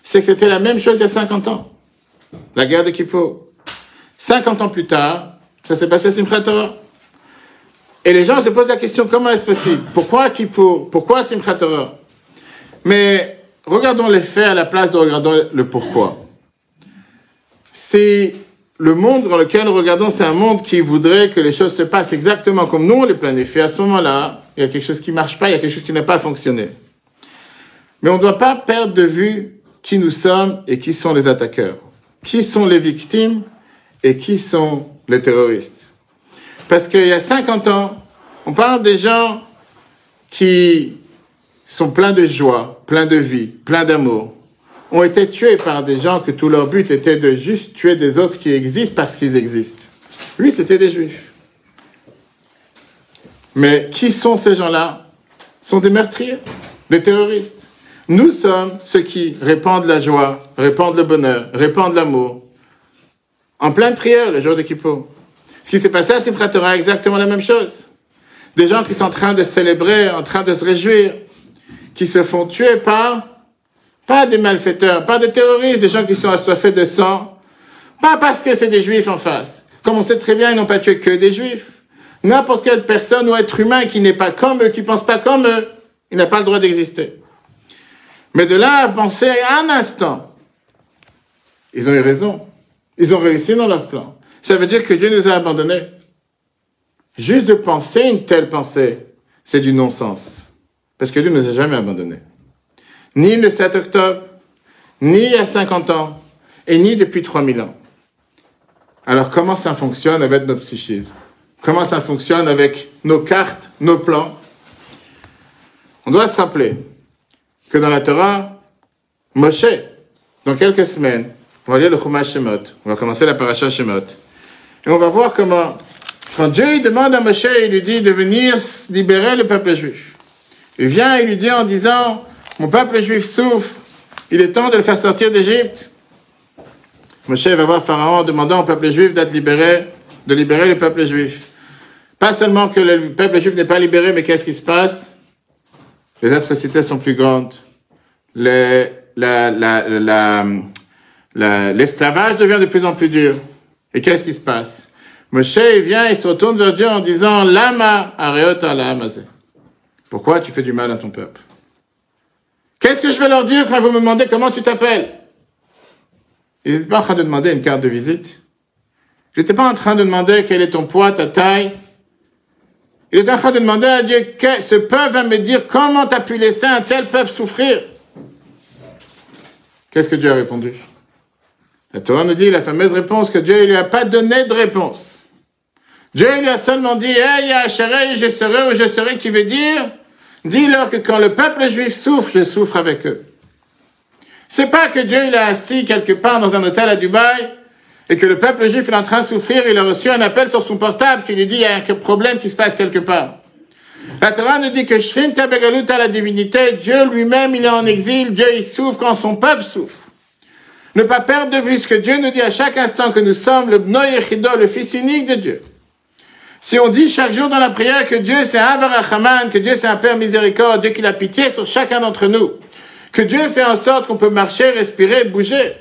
c'est que c'était la même chose il y a 50 ans. La guerre de Kippour. 50 ans plus tard, ça s'est passé à Simchat Torah. Et les gens se posent la question, comment est-ce possible? Pourquoi Kippour? Pourquoi Simchat Torah? Mais regardons les faits à la place de regarder le pourquoi. Si le monde dans lequel nous regardons, c'est un monde qui voudrait que les choses se passent exactement comme nous on les planifie, à ce moment-là, il y a quelque chose qui ne marche pas, il y a quelque chose qui n'a pas fonctionné. Mais on ne doit pas perdre de vue qui nous sommes et qui sont les attaqueurs. Qui sont les victimes et qui sont les terroristes. Parce qu'il y a 50 ans, on parle des gens qui sont pleins de joie, pleins de vie, pleins d'amour, ont été tués par des gens que tout leur but était de juste tuer des autres qui existent parce qu'ils existent. Oui, c'était des juifs. Mais qui sont ces gens-là? Ce sont des meurtriers, des terroristes. Nous sommes ceux qui répandent la joie, répandent le bonheur, répandent l'amour, en pleine prière le jour de Kippour. Ce qui s'est passé à Simchat Torah est exactement la même chose. Des gens qui sont en train de célébrer, en train de se réjouir, qui se font tuer par, pas des malfaiteurs, pas des terroristes, des gens qui sont assoiffés de sang, pas parce que c'est des juifs en face. Comme on sait très bien, ils n'ont pas tué que des juifs. N'importe quelle personne ou être humain qui n'est pas comme eux, qui ne pense pas comme eux, il n'a pas le droit d'exister. Mais de là à penser un instant, ils ont eu raison. Ils ont réussi dans leur plan. Ça veut dire que Dieu nous a abandonnés. Juste de penser une telle pensée, c'est du non-sens. Parce que Dieu ne nous a jamais abandonnés. Ni le 7 octobre, ni il y a 50 ans, et ni depuis 3000 ans. Alors comment ça fonctionne avec notre psychisme? Comment ça fonctionne avec nos cartes, nos plans? On doit se rappeler que dans la Torah, Moshe, dans quelques semaines, on va lire le Chumash Shemot, on va commencer la paracha Shemot, et on va voir comment, quand Dieu demande à Moshe, il lui dit de venir libérer le peuple juif. Il vient et lui dit en disant, mon peuple juif souffre, il est temps de le faire sortir d'Égypte. Moshe va voir Pharaon en demandant au peuple juif d'être libéré, de libérer le peuple juif. Pas seulement que le peuple juif n'est pas libéré, mais qu'est-ce qui se passe? Les atrocités sont plus grandes. L'esclavage devient de plus en plus dur. Et qu'est-ce qui se passe? Moshe vient et se retourne vers Dieu en disant, Lama areota la'amazeh. Pourquoi tu fais du mal à ton peuple? Qu'est-ce que je vais leur dire quand vous me demandez comment tu t'appelles? Il n'était pas en train de demander une carte de visite. Il n'était pas en train de demander quel est ton poids, ta taille. Il était en train de demander à Dieu, ce peuple va me dire comment tu as pu laisser un tel peuple souffrir. Qu'est-ce que Dieu a répondu? La Torah nous dit la fameuse réponse que Dieu ne lui a pas donné de réponse. Dieu lui a seulement dit, hey, Yahasharei, je serai où je serai, qui veut dire, dis-leur que quand le peuple juif souffre, je souffre avec eux. C'est pas que Dieu il est assis quelque part dans un hôtel à Dubaï et que le peuple juif est en train de souffrir, il a reçu un appel sur son portable qui lui dit il y a un problème qui se passe quelque part. La Torah nous dit que Shrin Tabegalut à la divinité, Dieu lui-même il est en exil, Dieu il souffre quand son peuple souffre. Ne pas perdre de vue ce que Dieu nous dit à chaque instant que nous sommes le Bnoi Yechido, le fils unique de Dieu. Si on dit chaque jour dans la prière que Dieu c'est un Varachaman, que Dieu c'est un Père miséricorde, Dieu qui a pitié sur chacun d'entre nous, que Dieu fait en sorte qu'on peut marcher, respirer, bouger.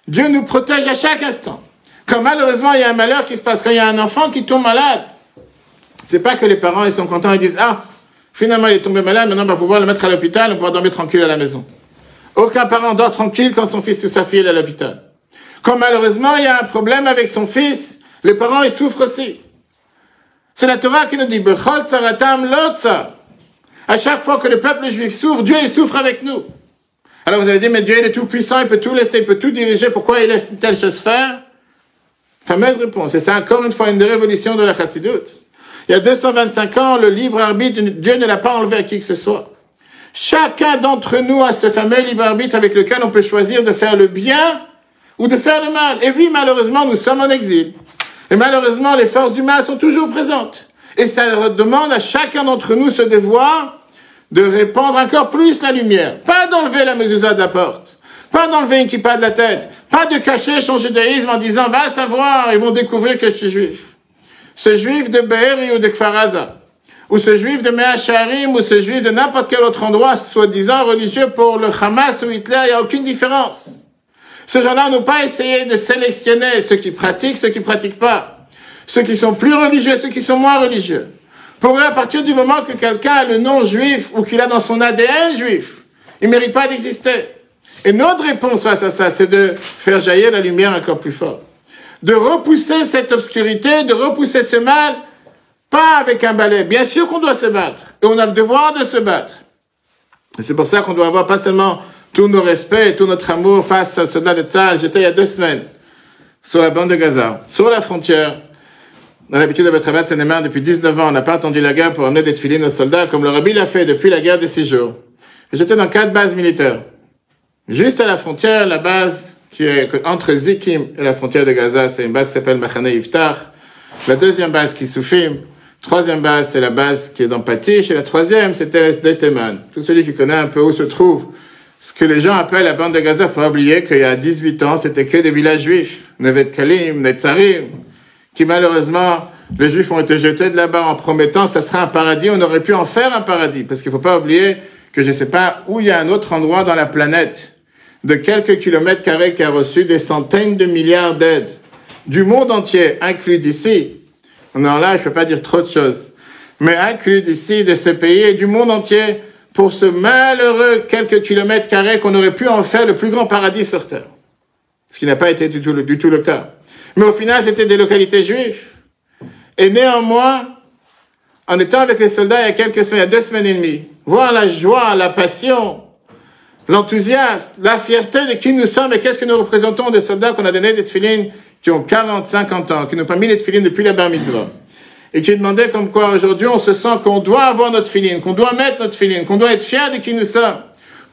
Dieu nous protège à chaque instant. Quand malheureusement il y a un malheur qui se passe, quand il y a un enfant qui tombe malade, c'est pas que les parents ils sont contents, ils disent ah, finalement il est tombé malade, maintenant on va pouvoir le mettre à l'hôpital, on va pouvoir dormir tranquille à la maison. Aucun parent dort tranquille quand son fils ou sa fille est à l'hôpital. Quand malheureusement il y a un problème avec son fils, les parents ils souffrent aussi. C'est la Torah qui nous dit Bechol tsaratam lo tsar. À chaque fois que le peuple juif souffre, Dieu il souffre avec nous. Alors vous allez dire, mais Dieu il est tout puissant, il peut tout laisser, il peut tout diriger, pourquoi il laisse une telle chose faire? Fameuse réponse, et c'est encore une fois une révolution de la chassidoute. Il y a 225 ans, le libre arbitre, Dieu ne l'a pas enlevé à qui que ce soit. Chacun d'entre nous a ce fameux libre arbitre avec lequel on peut choisir de faire le bien ou de faire le mal. Et oui, malheureusement, nous sommes en exil. Et malheureusement, les forces du mal sont toujours présentes. Et ça demande à chacun d'entre nous ce devoir de répandre encore plus la lumière. Pas d'enlever la mezouza de la porte. Pas d'enlever une kippa de la tête. Pas de cacher son judaïsme en disant, va savoir, ils vont découvrir que je suis juif. Ce juif de Be'eri ou de Kfaraza, ou ce juif de Mea Shearim, ou ce juif de n'importe quel autre endroit, soi-disant religieux pour le Hamas ou Hitler, il n'y a aucune différence. Ces gens-là n'ont pas essayé de sélectionner ceux qui pratiquent, ceux qui ne pratiquent pas. Ceux qui sont plus religieux, ceux qui sont moins religieux. Pour eux, à partir du moment que quelqu'un a le nom juif, ou qu'il a dans son ADN juif, il ne mérite pas d'exister. Et notre réponse face à ça, c'est de faire jaillir la lumière encore plus fort. De repousser cette obscurité, de repousser ce mal, pas avec un balai. Bien sûr qu'on doit se battre. Et on a le devoir de se battre. Et c'est pour ça qu'on doit avoir pas seulement tout nos respects et tout notre amour face aux soldats de Tzahal. J'étais il y a 2 semaines sur la bande de Gaza, sur la frontière. On a l'habitude de Betrabat Seine-et-Marne depuis 19 ans. On n'a pas attendu la guerre pour amener des tefilines aux soldats, comme le Rabbi l'a fait depuis la guerre des 6 jours. Et j'étais dans 4 bases militaires. Juste à la frontière, la base qui est entre Zikim et la frontière de Gaza, c'est une base qui s'appelle Machane Yiftach. La deuxième base qui est Soufim. Troisième base, c'est la base qui est dans Patish. Et la troisième, c'était Sdei-Teman. Tout celui qui connaît un peu où se trouve ce que les gens appellent la bande de Gaza, il faut pas oublier qu'il y a 18 ans, c'était que des villages juifs. Nevet Kalim, Netzarim, qui malheureusement, les juifs ont été jetés de là-bas en promettant que ça serait un paradis. On aurait pu en faire un paradis. Parce qu'il faut pas oublier que je ne sais pas où il y a un autre endroit dans la planète de quelques kilomètres carrés qui a reçu des centaines de milliards d'aides du monde entier, inclus d'ici. Non, là, je ne peux pas dire trop de choses, mais inclus d'ici, de ce pays et du monde entier, pour ce malheureux quelques kilomètres carrés qu'on aurait pu en faire le plus grand paradis sur Terre. Ce qui n'a pas été du tout le cas. Mais au final, c'était des localités juives. Et néanmoins, en étant avec les soldats il y a quelques semaines, il y a 2 semaines et demie, voir la joie, la passion, l'enthousiasme, la fierté de qui nous sommes et qu'est-ce que nous représentons des soldats qu'on a donné des tefilines qui ont 40, 50 ans, qui n'ont pas mis les tefilines depuis la bar mitzvah. Et qui demandaient comme quoi aujourd'hui on se sent qu'on doit avoir notre tefilin, qu'on doit mettre notre tefilin, qu'on doit être fier de qui nous sommes.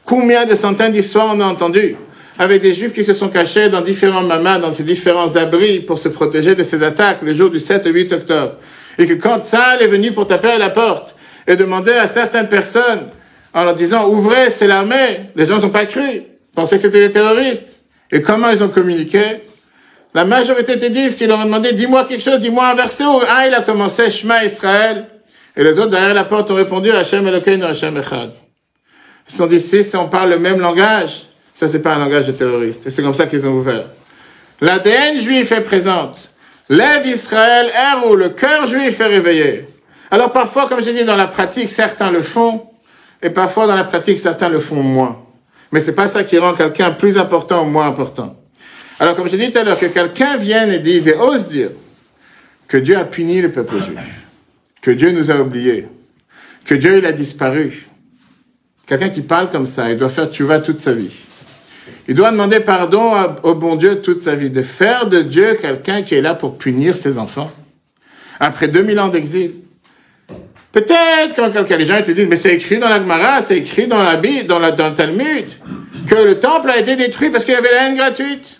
Combien de centaines d'histoires on a entendu avec des juifs qui se sont cachés dans différents mamas, dans ces différents abris pour se protéger de ces attaques le jour du 7 et 8 octobre. Et que quand Tzahal est venu pour taper à la porte et demander à certaines personnes en leur disant « Ouvrez, c'est l'armée », les gens n'ont pas cru, pensaient que c'était des terroristes. Et comment ils ont communiqué? La majorité te disent qu'ils leur ont demandé « Dis-moi quelque chose, dis-moi un verset » où un, il a commencé « Shema Israël » et les autres derrière la porte ont répondu « Hashem Elokeinu, Hashem Echad ». Ils se sont dit « Si on parle le même langage, ça c'est pas un langage de terroriste. » Et c'est comme ça qu'ils ont ouvert. L'ADN juif est présente. Lève Israël, Héros, le cœur juif est réveillé. Alors parfois, comme j'ai dit, dans la pratique, certains le font, et parfois dans la pratique, certains le font moins. Mais c'est pas ça qui rend quelqu'un plus important ou moins important. Alors, comme j'ai dit tout à l'heure, que quelqu'un vienne et dise et ose dire que Dieu a puni le peuple juif, que Dieu nous a oubliés, que Dieu il a disparu. Quelqu'un qui parle comme ça, il doit faire tchouva toute sa vie. Il doit demander pardon au bon Dieu toute sa vie, de faire de Dieu quelqu'un qui est là pour punir ses enfants. Après 2000 ans d'exil. Peut-être quand les gens te disent, mais c'est écrit dans la Gemara, c'est écrit dans la Bible, dans le Talmud, que le temple a été détruit parce qu'il y avait la haine gratuite.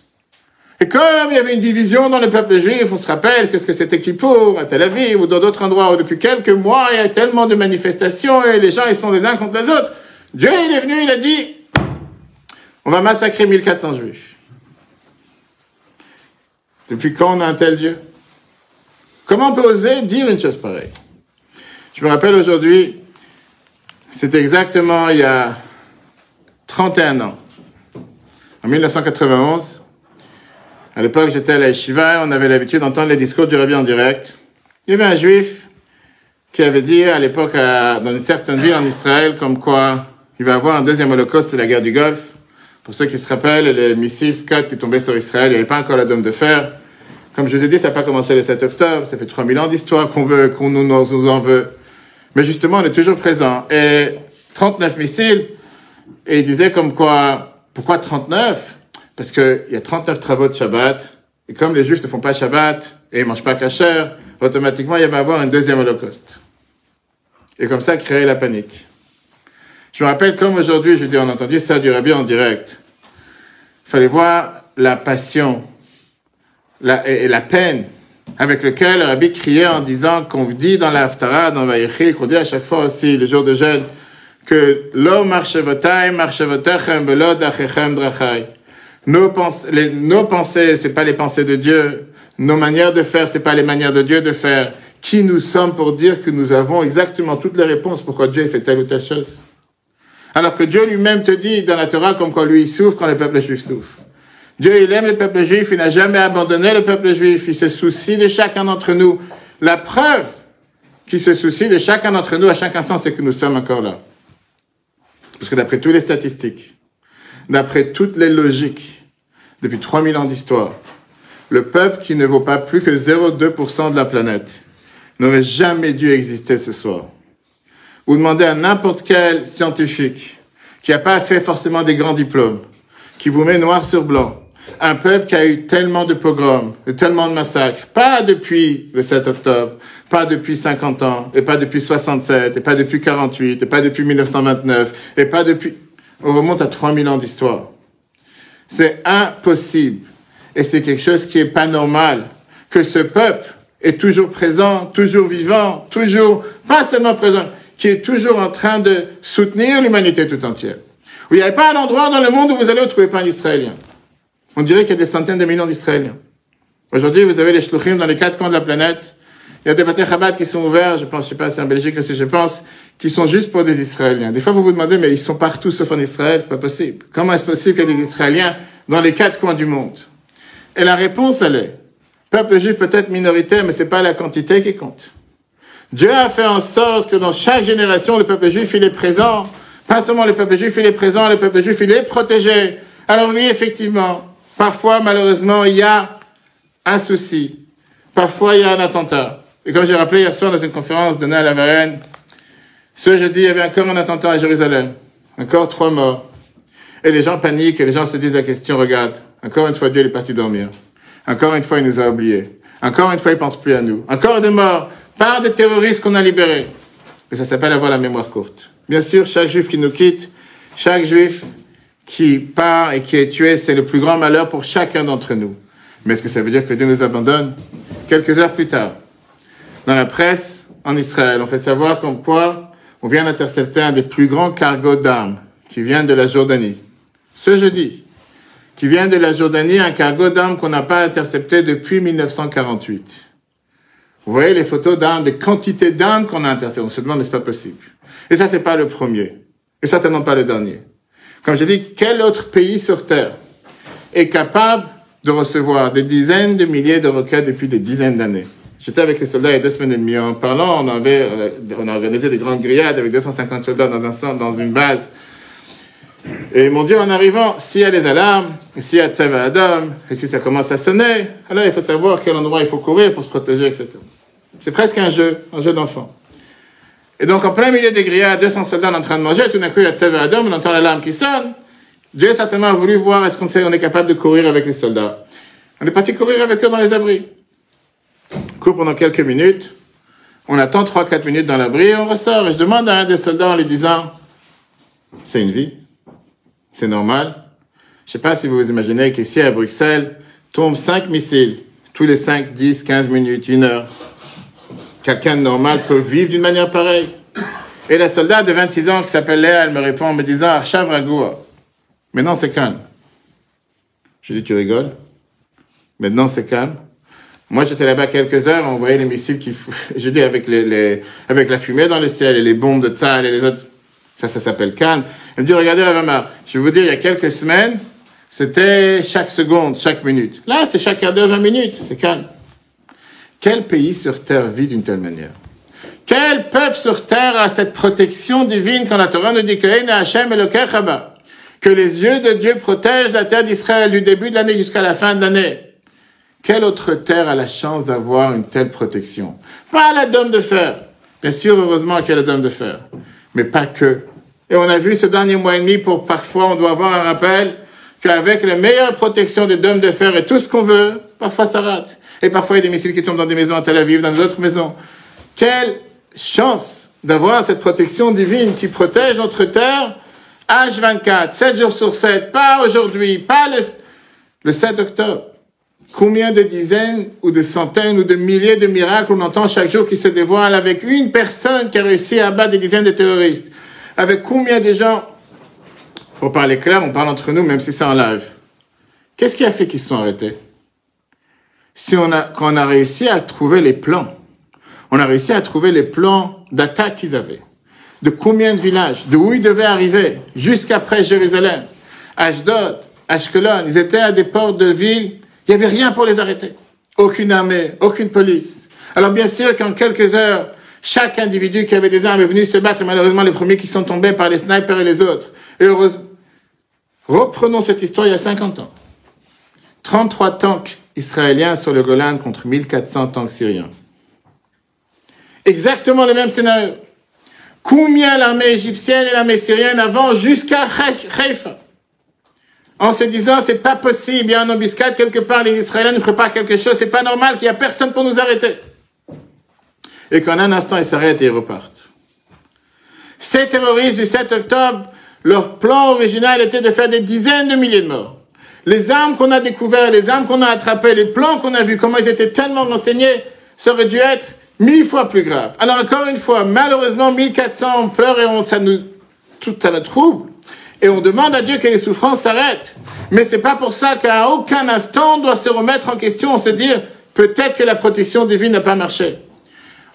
Et comme il y avait une division dans le peuple juif, on se rappelle qu'est-ce que c'était Kippour, à Tel Aviv, ou dans d'autres endroits où depuis quelques mois, il y a tellement de manifestations et les gens, ils sont les uns contre les autres. Dieu, il est venu, il a dit, on va massacrer 1400 juifs. Depuis quand on a un tel Dieu? Comment on peut oser dire une chose pareille? Je me rappelle aujourd'hui, c'était exactement il y a 31 ans, en 1991. À l'époque, j'étais à la yeshiva, on avait l'habitude d'entendre les discours du Rabbi en direct. Il y avait un juif qui avait dit à l'époque, dans une certaine ville en Israël, comme quoi il va y avoir un deuxième holocauste, c'est la guerre du Golfe. Pour ceux qui se rappellent, les missiles Scud qui tombaient sur Israël, il n'y avait pas encore la dôme de fer. Comme je vous ai dit, ça n'a pas commencé le 7 octobre, ça fait 3000 ans d'histoire qu'on nous en veut. Mais justement, on est toujours présent. Et 39 missiles, et il disait comme quoi, pourquoi 39? Parce qu'il y a 39 travaux de Shabbat, et comme les Juifs ne font pas Shabbat, et ils ne mangent pas kasher, automatiquement, il va y avoir un deuxième holocauste. Et comme ça, créer la panique. Je me rappelle comme aujourd'hui, je dis, on a entendu ça du Rabbi en direct. Il fallait voir la passion et la peine avec lequel le Rabbi criait en disant qu'on dit dans la Haftara, dans Vayechi, qu'on dit à chaque fois aussi, les jours de jeûne, que lo marchevotai, marchevotechem, belo dachechem drachai. Nos pensées, c'est pas les pensées de Dieu. Nos manières de faire, c'est pas les manières de Dieu de faire. Qui nous sommes pour dire que nous avons exactement toutes les réponses pourquoi Dieu fait telle ou telle chose? Alors que Dieu lui-même te dit dans la Torah comme quand lui il souffre, quand le peuple juif souffre. Dieu, il aime le peuple juif, il n'a jamais abandonné le peuple juif, il se soucie de chacun d'entre nous. La preuve qu'il se soucie de chacun d'entre nous à chaque instant, c'est que nous sommes encore là. Parce que d'après toutes les statistiques, d'après toutes les logiques, depuis 3000 ans d'histoire, le peuple qui ne vaut pas plus que 0,2% de la planète n'aurait jamais dû exister ce soir. Vous demandez à n'importe quel scientifique qui n'a pas fait forcément des grands diplômes, qui vous met noir sur blanc, un peuple qui a eu tellement de pogroms, tellement de massacres, pas depuis le 7 octobre, pas depuis 50 ans, et pas depuis 67, et pas depuis 48, et pas depuis 1929, et pas depuis... On remonte à 3000 ans d'histoire. C'est impossible. Et c'est quelque chose qui est pas normal. Que ce peuple est toujours présent, toujours vivant, toujours, pas seulement présent, qui est toujours en train de soutenir l'humanité tout entière. Où il n'y avait pas un endroit dans le monde où vous allez trouver pas un Israélien. On dirait qu'il y a des centaines de millions d'Israéliens. Aujourd'hui, vous avez les shluchim dans les 4 coins de la planète. Il y a des Bate Chabad qui sont ouverts, je sais pas si en Belgique aussi, je pense, qui sont juste pour des Israéliens. Des fois, vous vous demandez, mais ils sont partout sauf en Israël, c'est pas possible. Comment est-ce possible qu'il y ait des Israéliens dans les 4 coins du monde? Et la réponse, elle est, peuple juif peut être minoritaire, mais c'est pas la quantité qui compte. Dieu a fait en sorte que dans chaque génération, le peuple juif, il est présent. Pas seulement le peuple juif, il est présent, le peuple juif, il est protégé. Alors oui, effectivement, parfois, malheureusement, il y a un souci. Parfois, il y a un attentat. Et comme j'ai rappelé hier soir dans une conférence donnée à la Varenne, ce jeudi, il y avait encore un attentat à Jérusalem. Encore 3 morts. Et les gens paniquent et les gens se disent la question, regarde, encore une fois, Dieu est parti dormir. Encore une fois, il nous a oubliés. Encore une fois, il ne pense plus à nous. Encore des morts par des terroristes qu'on a libérés. Et ça s'appelle avoir la mémoire courte. Bien sûr, chaque juif qui nous quitte, chaque juif qui part et qui est tué, c'est le plus grand malheur pour chacun d'entre nous. Mais est-ce que ça veut dire que Dieu nous abandonne? Quelques heures plus tard, dans la presse en Israël, on fait savoir comme quoi on vient d'intercepter un des plus grands cargos d'armes qui vient de la Jordanie. Ce jeudi, qui vient de la Jordanie, un cargo d'armes qu'on n'a pas intercepté depuis 1948. Vous voyez les photos d'armes, des quantités d'armes qu'on a interceptées. On se demande, mais c'est pas possible. Et ça, c'est pas le premier. Et certainement pas le dernier. Comme je dis, quel autre pays sur Terre est capable de recevoir des dizaines de milliers de roquettes depuis des dizaines d'années? J'étais avec les soldats il y a 2 semaines et demie. En parlant, on a organisé des grandes grillades avec 250 soldats dans un centre, dans une base. Et ils m'ont dit en arrivant, s'il y a les alarmes, et s'il y a Tseva Adam, et si ça commence à sonner, alors il faut savoir quel endroit il faut courir pour se protéger, etc. C'est presque un jeu d'enfant. Et donc en plein milieu des grillades, 200 soldats en train de manger, tout d'un coup il y a Tseva Adam, on entend l'alarme qui sonne. Dieu certainement a voulu voir est-ce qu'on est capable de courir avec les soldats. On est parti courir avec eux dans les abris. On court pendant quelques minutes, on attend 3-4 minutes dans l'abri, et on ressort. Et je demande à un des soldats en lui disant, c'est une vie? C'est normal. Je ne sais pas si vous vous imaginez qu'ici à Bruxelles, tombent 5 missiles, tous les 5, 10, 15 minutes, 1 heure. Quelqu'un de normal peut vivre d'une manière pareille. Et la soldat de 26 ans qui s'appelle Léa, elle me répond en me disant, Archav Ragoua. Maintenant c'est calme. Je dis, tu rigoles? Maintenant c'est calme. Moi j'étais là-bas quelques heures, on voyait les missiles qui... Je dis, avec la fumée dans le ciel et les bombes de Tzal et les autres... Ça s'appelle calme. Elle me dit, regardez, Ravama, je vais vous dire, il y a quelques semaines, c'était chaque seconde, chaque minute. Là, c'est chaque quart d'heure, 20 minutes. C'est calme. Quel pays sur Terre vit d'une telle manière? Quel peuple sur Terre a cette protection divine quand la Torah nous dit que les yeux de Dieu protègent la terre d'Israël du début de l'année jusqu'à la fin de l'année? Quelle autre terre a la chance d'avoir une telle protection? Pas la Dôme de Fer. Bien sûr, heureusement qu'il y a la Dôme de Fer. Mais pas que. Et on a vu ce dernier mois et demi, pour parfois on doit avoir un rappel qu'avec la meilleure protection des dômes de fer et tout ce qu'on veut, parfois ça rate. Et parfois il y a des missiles qui tombent dans des maisons à Tel Aviv, dans d'autres maisons. Quelle chance d'avoir cette protection divine qui protège notre terre H24, 7 jours sur 7, pas aujourd'hui, pas le 7 octobre. Combien de dizaines ou de centaines ou de milliers de miracles on entend chaque jour qui se dévoilent avec une personne qui a réussi à abattre des dizaines de terroristes. Avec combien de gens, pour parler clair, on parle entre nous même si c'est en live. Qu'est-ce qui a fait qu'ils se sont arrêtés? Quand on a réussi à trouver les plans, on a réussi à trouver les plans d'attaque qu'ils avaient. De combien de villages, de où ils devaient arriver, jusqu'après Jérusalem, Ashdod, Ashkelon, ils étaient à des portes de ville. Il n'y avait rien pour les arrêter. Aucune armée, aucune police. Alors bien sûr qu'en quelques heures, chaque individu qui avait des armes est venu se battre, et malheureusement les premiers qui sont tombés par les snipers et les autres. Et heureusement, reprenons cette histoire il y a 50 ans. 33 tanks israéliens sur le Golan contre 1400 tanks syriens. Exactement le même scénario. Combien l'armée égyptienne et l'armée syrienne avancent jusqu'à Haïfa? En se disant, c'est pas possible, il y a une embuscade quelque part, les Israéliens nous préparent quelque chose, c'est pas normal qu'il y a personne pour nous arrêter. Et qu'en un instant, ils s'arrêtent et ils repartent. Ces terroristes du 7 octobre, leur plan original était de faire des dizaines de milliers de morts. Les armes qu'on a découvertes, les armes qu'on a attrapées, les plans qu'on a vus, comment ils étaient tellement renseignés, ça aurait dû être 1000 fois plus grave. Alors encore une fois, malheureusement, 1400, on pleure et tout ça nous trouble. Et on demande à Dieu que les souffrances s'arrêtent. Mais c'est pas pour ça qu'à aucun instant on doit se remettre en question, on se dire, peut-être que la protection divine n'a pas marché.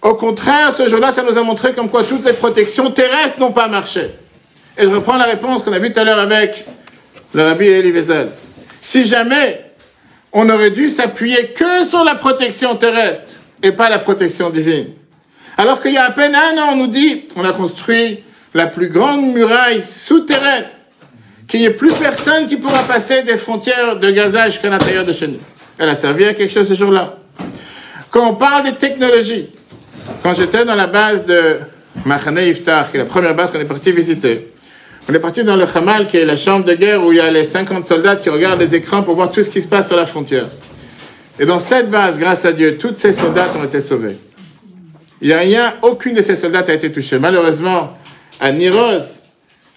Au contraire, ce jour-là, ça nous a montré comme quoi toutes les protections terrestres n'ont pas marché. Et je reprends la réponse qu'on a vue tout à l'heure avec le Rabbi Eli Wiesel. Si jamais on aurait dû s'appuyer que sur la protection terrestre et pas la protection divine. Alors qu'il y a à peine un an, on nous dit, on a construit la plus grande muraille souterraine, qu'il n'y ait plus personne qui pourra passer des frontières de Gaza jusqu'à l'intérieur de chez nous. Elle a servi à quelque chose ce jour-là. Quand on parle des technologies, quand j'étais dans la base de Machane Yiftach, qui est la première base qu'on est parti visiter, on est parti dans le Hamal, qui est la chambre de guerre où il y a les 50 soldats qui regardent les écrans pour voir tout ce qui se passe sur la frontière. Et dans cette base, grâce à Dieu, tous ces soldats ont été sauvés. Il n'y a rien, aucune de ces soldats n'a été touchée. Malheureusement, à Niroz,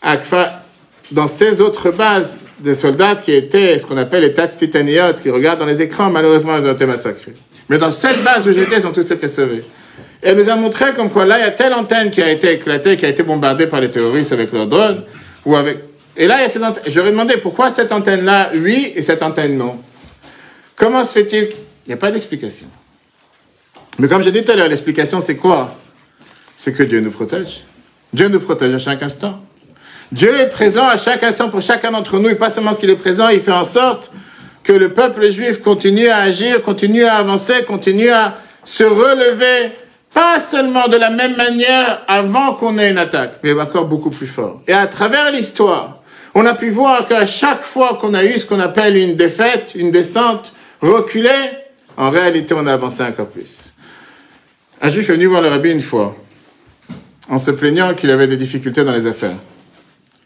à Kfa, dans ces autres bases, des soldats qui étaient ce qu'on appelle les Tatspitaniot, qui regardent dans les écrans, malheureusement, ils ont été massacrés. Mais dans cette base où j'étais, ils ont tous été sauvés. Et elle nous a montré comme quoi là, il y a telle antenne qui a été éclatée, qui a été bombardée par les terroristes avec leurs drones, ou avec... Et là, il y a cette antenne. Je leur ai demandé pourquoi cette antenne-là, oui, et cette antenne, non. Comment se fait-il? Il n'y a pas d'explication. Mais comme j'ai dit tout à l'heure, l'explication, c'est quoi? C'est que Dieu nous protège. Dieu nous protège à chaque instant. Dieu est présent à chaque instant pour chacun d'entre nous, et pas seulement qu'il est présent, il fait en sorte que le peuple juif continue à agir, continue à avancer, continue à se relever, pas seulement de la même manière avant qu'on ait une attaque, mais encore beaucoup plus fort. Et à travers l'histoire, on a pu voir qu'à chaque fois qu'on a eu ce qu'on appelle une défaite, une descente reculée, en réalité, on a avancé encore plus. Un juif est venu voir le rabbi une fois, en se plaignant qu'il avait des difficultés dans les affaires.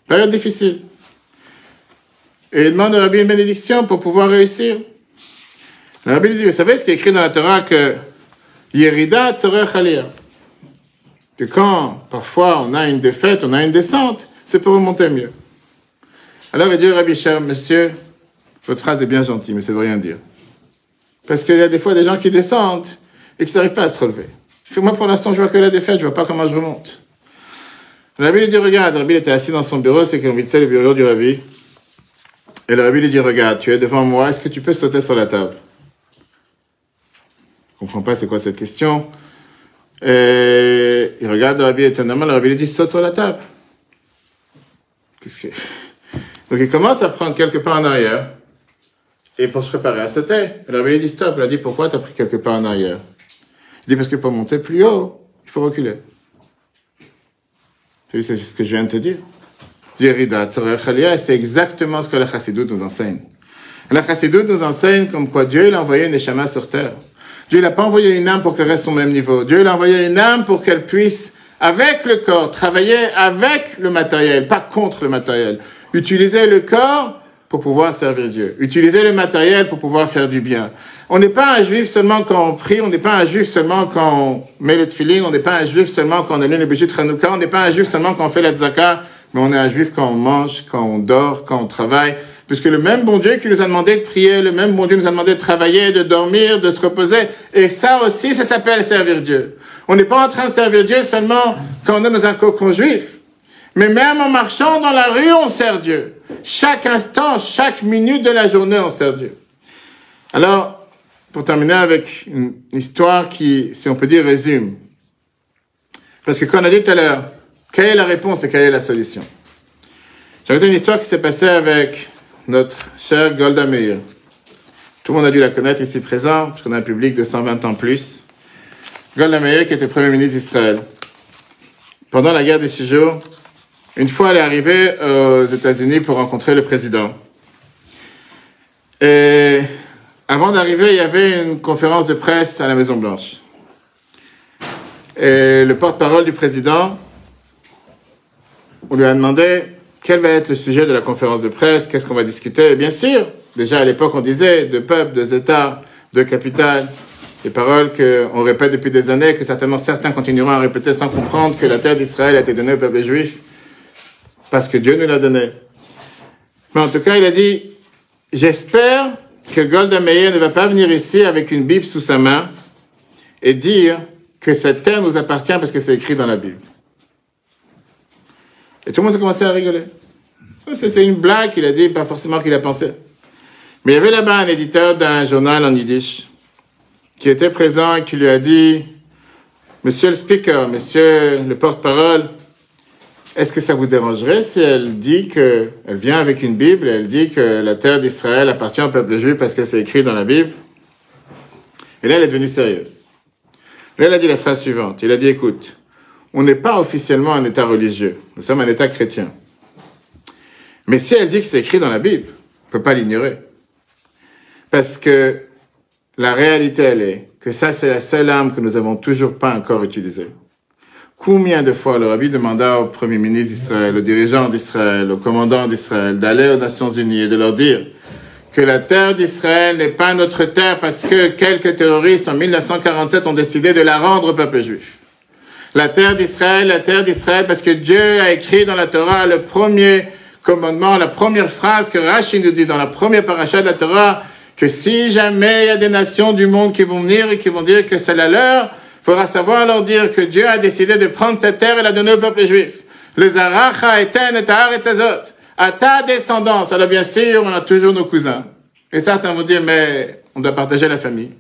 Période difficile. Et il demande au rabbi une bénédiction pour pouvoir réussir. Le rabbi lui dit, vous savez ce qui est écrit dans la Torah que Yerida tzorech aliyah. Que quand, parfois, on a une défaite, on a une descente, c'est pour remonter mieux. Alors il dit au rabbi, cher monsieur, votre phrase est bien gentille, mais ça ne veut rien dire. Parce qu'il y a des fois des gens qui descendent et qui n'arrivent pas à se relever. Moi, pour l'instant, je vois que la défaite, je ne vois pas comment je remonte. Le rabbi lui dit, regarde, le rabbi était assis dans son bureau, c'est qu'on visitait le bureau du rabbi. Et le rabbi lui dit, regarde, tu es devant moi, est-ce que tu peux sauter sur la table? Je ne comprends pas c'est quoi cette question. Et il regarde le rabbi étonnamment, le rabbi lui dit, saute sur la table. Qu'est-ce que... Donc il commence à prendre quelques pas en arrière, et pour se préparer à sauter. Et le rabbi lui dit, stop. Il a dit, pourquoi tu as pris quelques pas en arrière? Il dit, parce que pour monter plus haut, il faut reculer. C'est ce que je viens de te dire. Yerida tzorech aliyah, c'est exactement ce que la Chassidut nous enseigne. La Chassidut nous enseigne comme quoi Dieu il a envoyé une neshama sur terre. Dieu n'a pas envoyé une âme pour qu'elle reste au même niveau. Dieu il a envoyé une âme pour qu'elle puisse, avec le corps, travailler avec le matériel, pas contre le matériel. Utiliser le corps pour pouvoir servir Dieu. Utiliser le matériel pour pouvoir faire du bien. On n'est pas un juif seulement quand on prie, on n'est pas un juif seulement quand on met le tefillin, on n'est pas un juif seulement quand on allume les bougies de Hanouka, on n'est pas un juif seulement quand on fait la tzaka, mais on est un juif quand on mange, quand on dort, quand on travaille. Puisque le même bon Dieu qui nous a demandé de prier, le même bon Dieu nous a demandé de travailler, de dormir, de se reposer. Et ça aussi, ça s'appelle servir Dieu. On n'est pas en train de servir Dieu seulement quand on est dans un cocon juif. Mais même en marchant dans la rue, on sert Dieu. Chaque instant, chaque minute de la journée, on sert Dieu. Alors, pour terminer avec une histoire qui, si on peut dire, résume. Parce que comme on a dit tout à l'heure, quelle est la réponse et quelle est la solution? J'ai raconté une histoire qui s'est passée avec notre chère Golda Meir. Tout le monde a dû la connaître ici présent, puisqu'on a un public de 120 ans plus. Golda Meir qui était Premier ministre d'Israël. Pendant la guerre des 6 jours, une fois elle est arrivée aux États-Unis pour rencontrer le président. Et avant d'arriver, il y avait une conférence de presse à la Maison-Blanche. Et le porte-parole du président, on lui a demandé quel va être le sujet de la conférence de presse, qu'est-ce qu'on va discuter. Et bien sûr, déjà à l'époque on disait deux peuples, deux États, deux capitales, des paroles qu'on répète depuis des années, que certainement certains continueront à répéter sans comprendre que la terre d'Israël a été donnée au peuple juif, parce que Dieu nous l'a donnée. Mais en tout cas, il a dit, j'espère que Golda Meir ne va pas venir ici avec une Bible sous sa main et dire que cette terre nous appartient parce que c'est écrit dans la Bible. Et tout le monde a commencé à rigoler. C'est une blague qu'il a dit, pas forcément qu'il a pensé. Mais il y avait là-bas un éditeur d'un journal en yiddish qui était présent et qui lui a dit, Monsieur le speaker, Monsieur le porte-parole, est-ce que ça vous dérangerait si elle dit elle vient avec une Bible et elle dit que la terre d'Israël appartient au peuple juif parce que c'est écrit dans la Bible? Et là, elle est devenue sérieuse. Là, elle a dit la phrase suivante. Il a dit, écoute, on n'est pas officiellement un État religieux. Nous sommes un État chrétien. Mais si elle dit que c'est écrit dans la Bible, on ne peut pas l'ignorer. Parce que la réalité, elle est que ça, c'est la seule arme que nous n'avons toujours pas encore utilisée. Combien de fois le Rabbi demanda au Premier ministre d'Israël, aux dirigeants d'Israël, aux commandants d'Israël, d'aller aux Nations Unies et de leur dire que la terre d'Israël n'est pas notre terre parce que quelques terroristes en 1947 ont décidé de la rendre au peuple juif. La terre d'Israël parce que Dieu a écrit dans la Torah le premier commandement, la première phrase que Rashi nous dit dans la première paracha de la Torah, que si jamais il y a des nations du monde qui vont venir et qui vont dire que c'est la leur, il faudra savoir leur dire que Dieu a décidé de prendre cette terre et la donner au peuple juif. Le Zaracha eten et haaretz hazot. À ta descendance. Alors bien sûr, on a toujours nos cousins. Et certains vont dire, mais on doit partager la famille.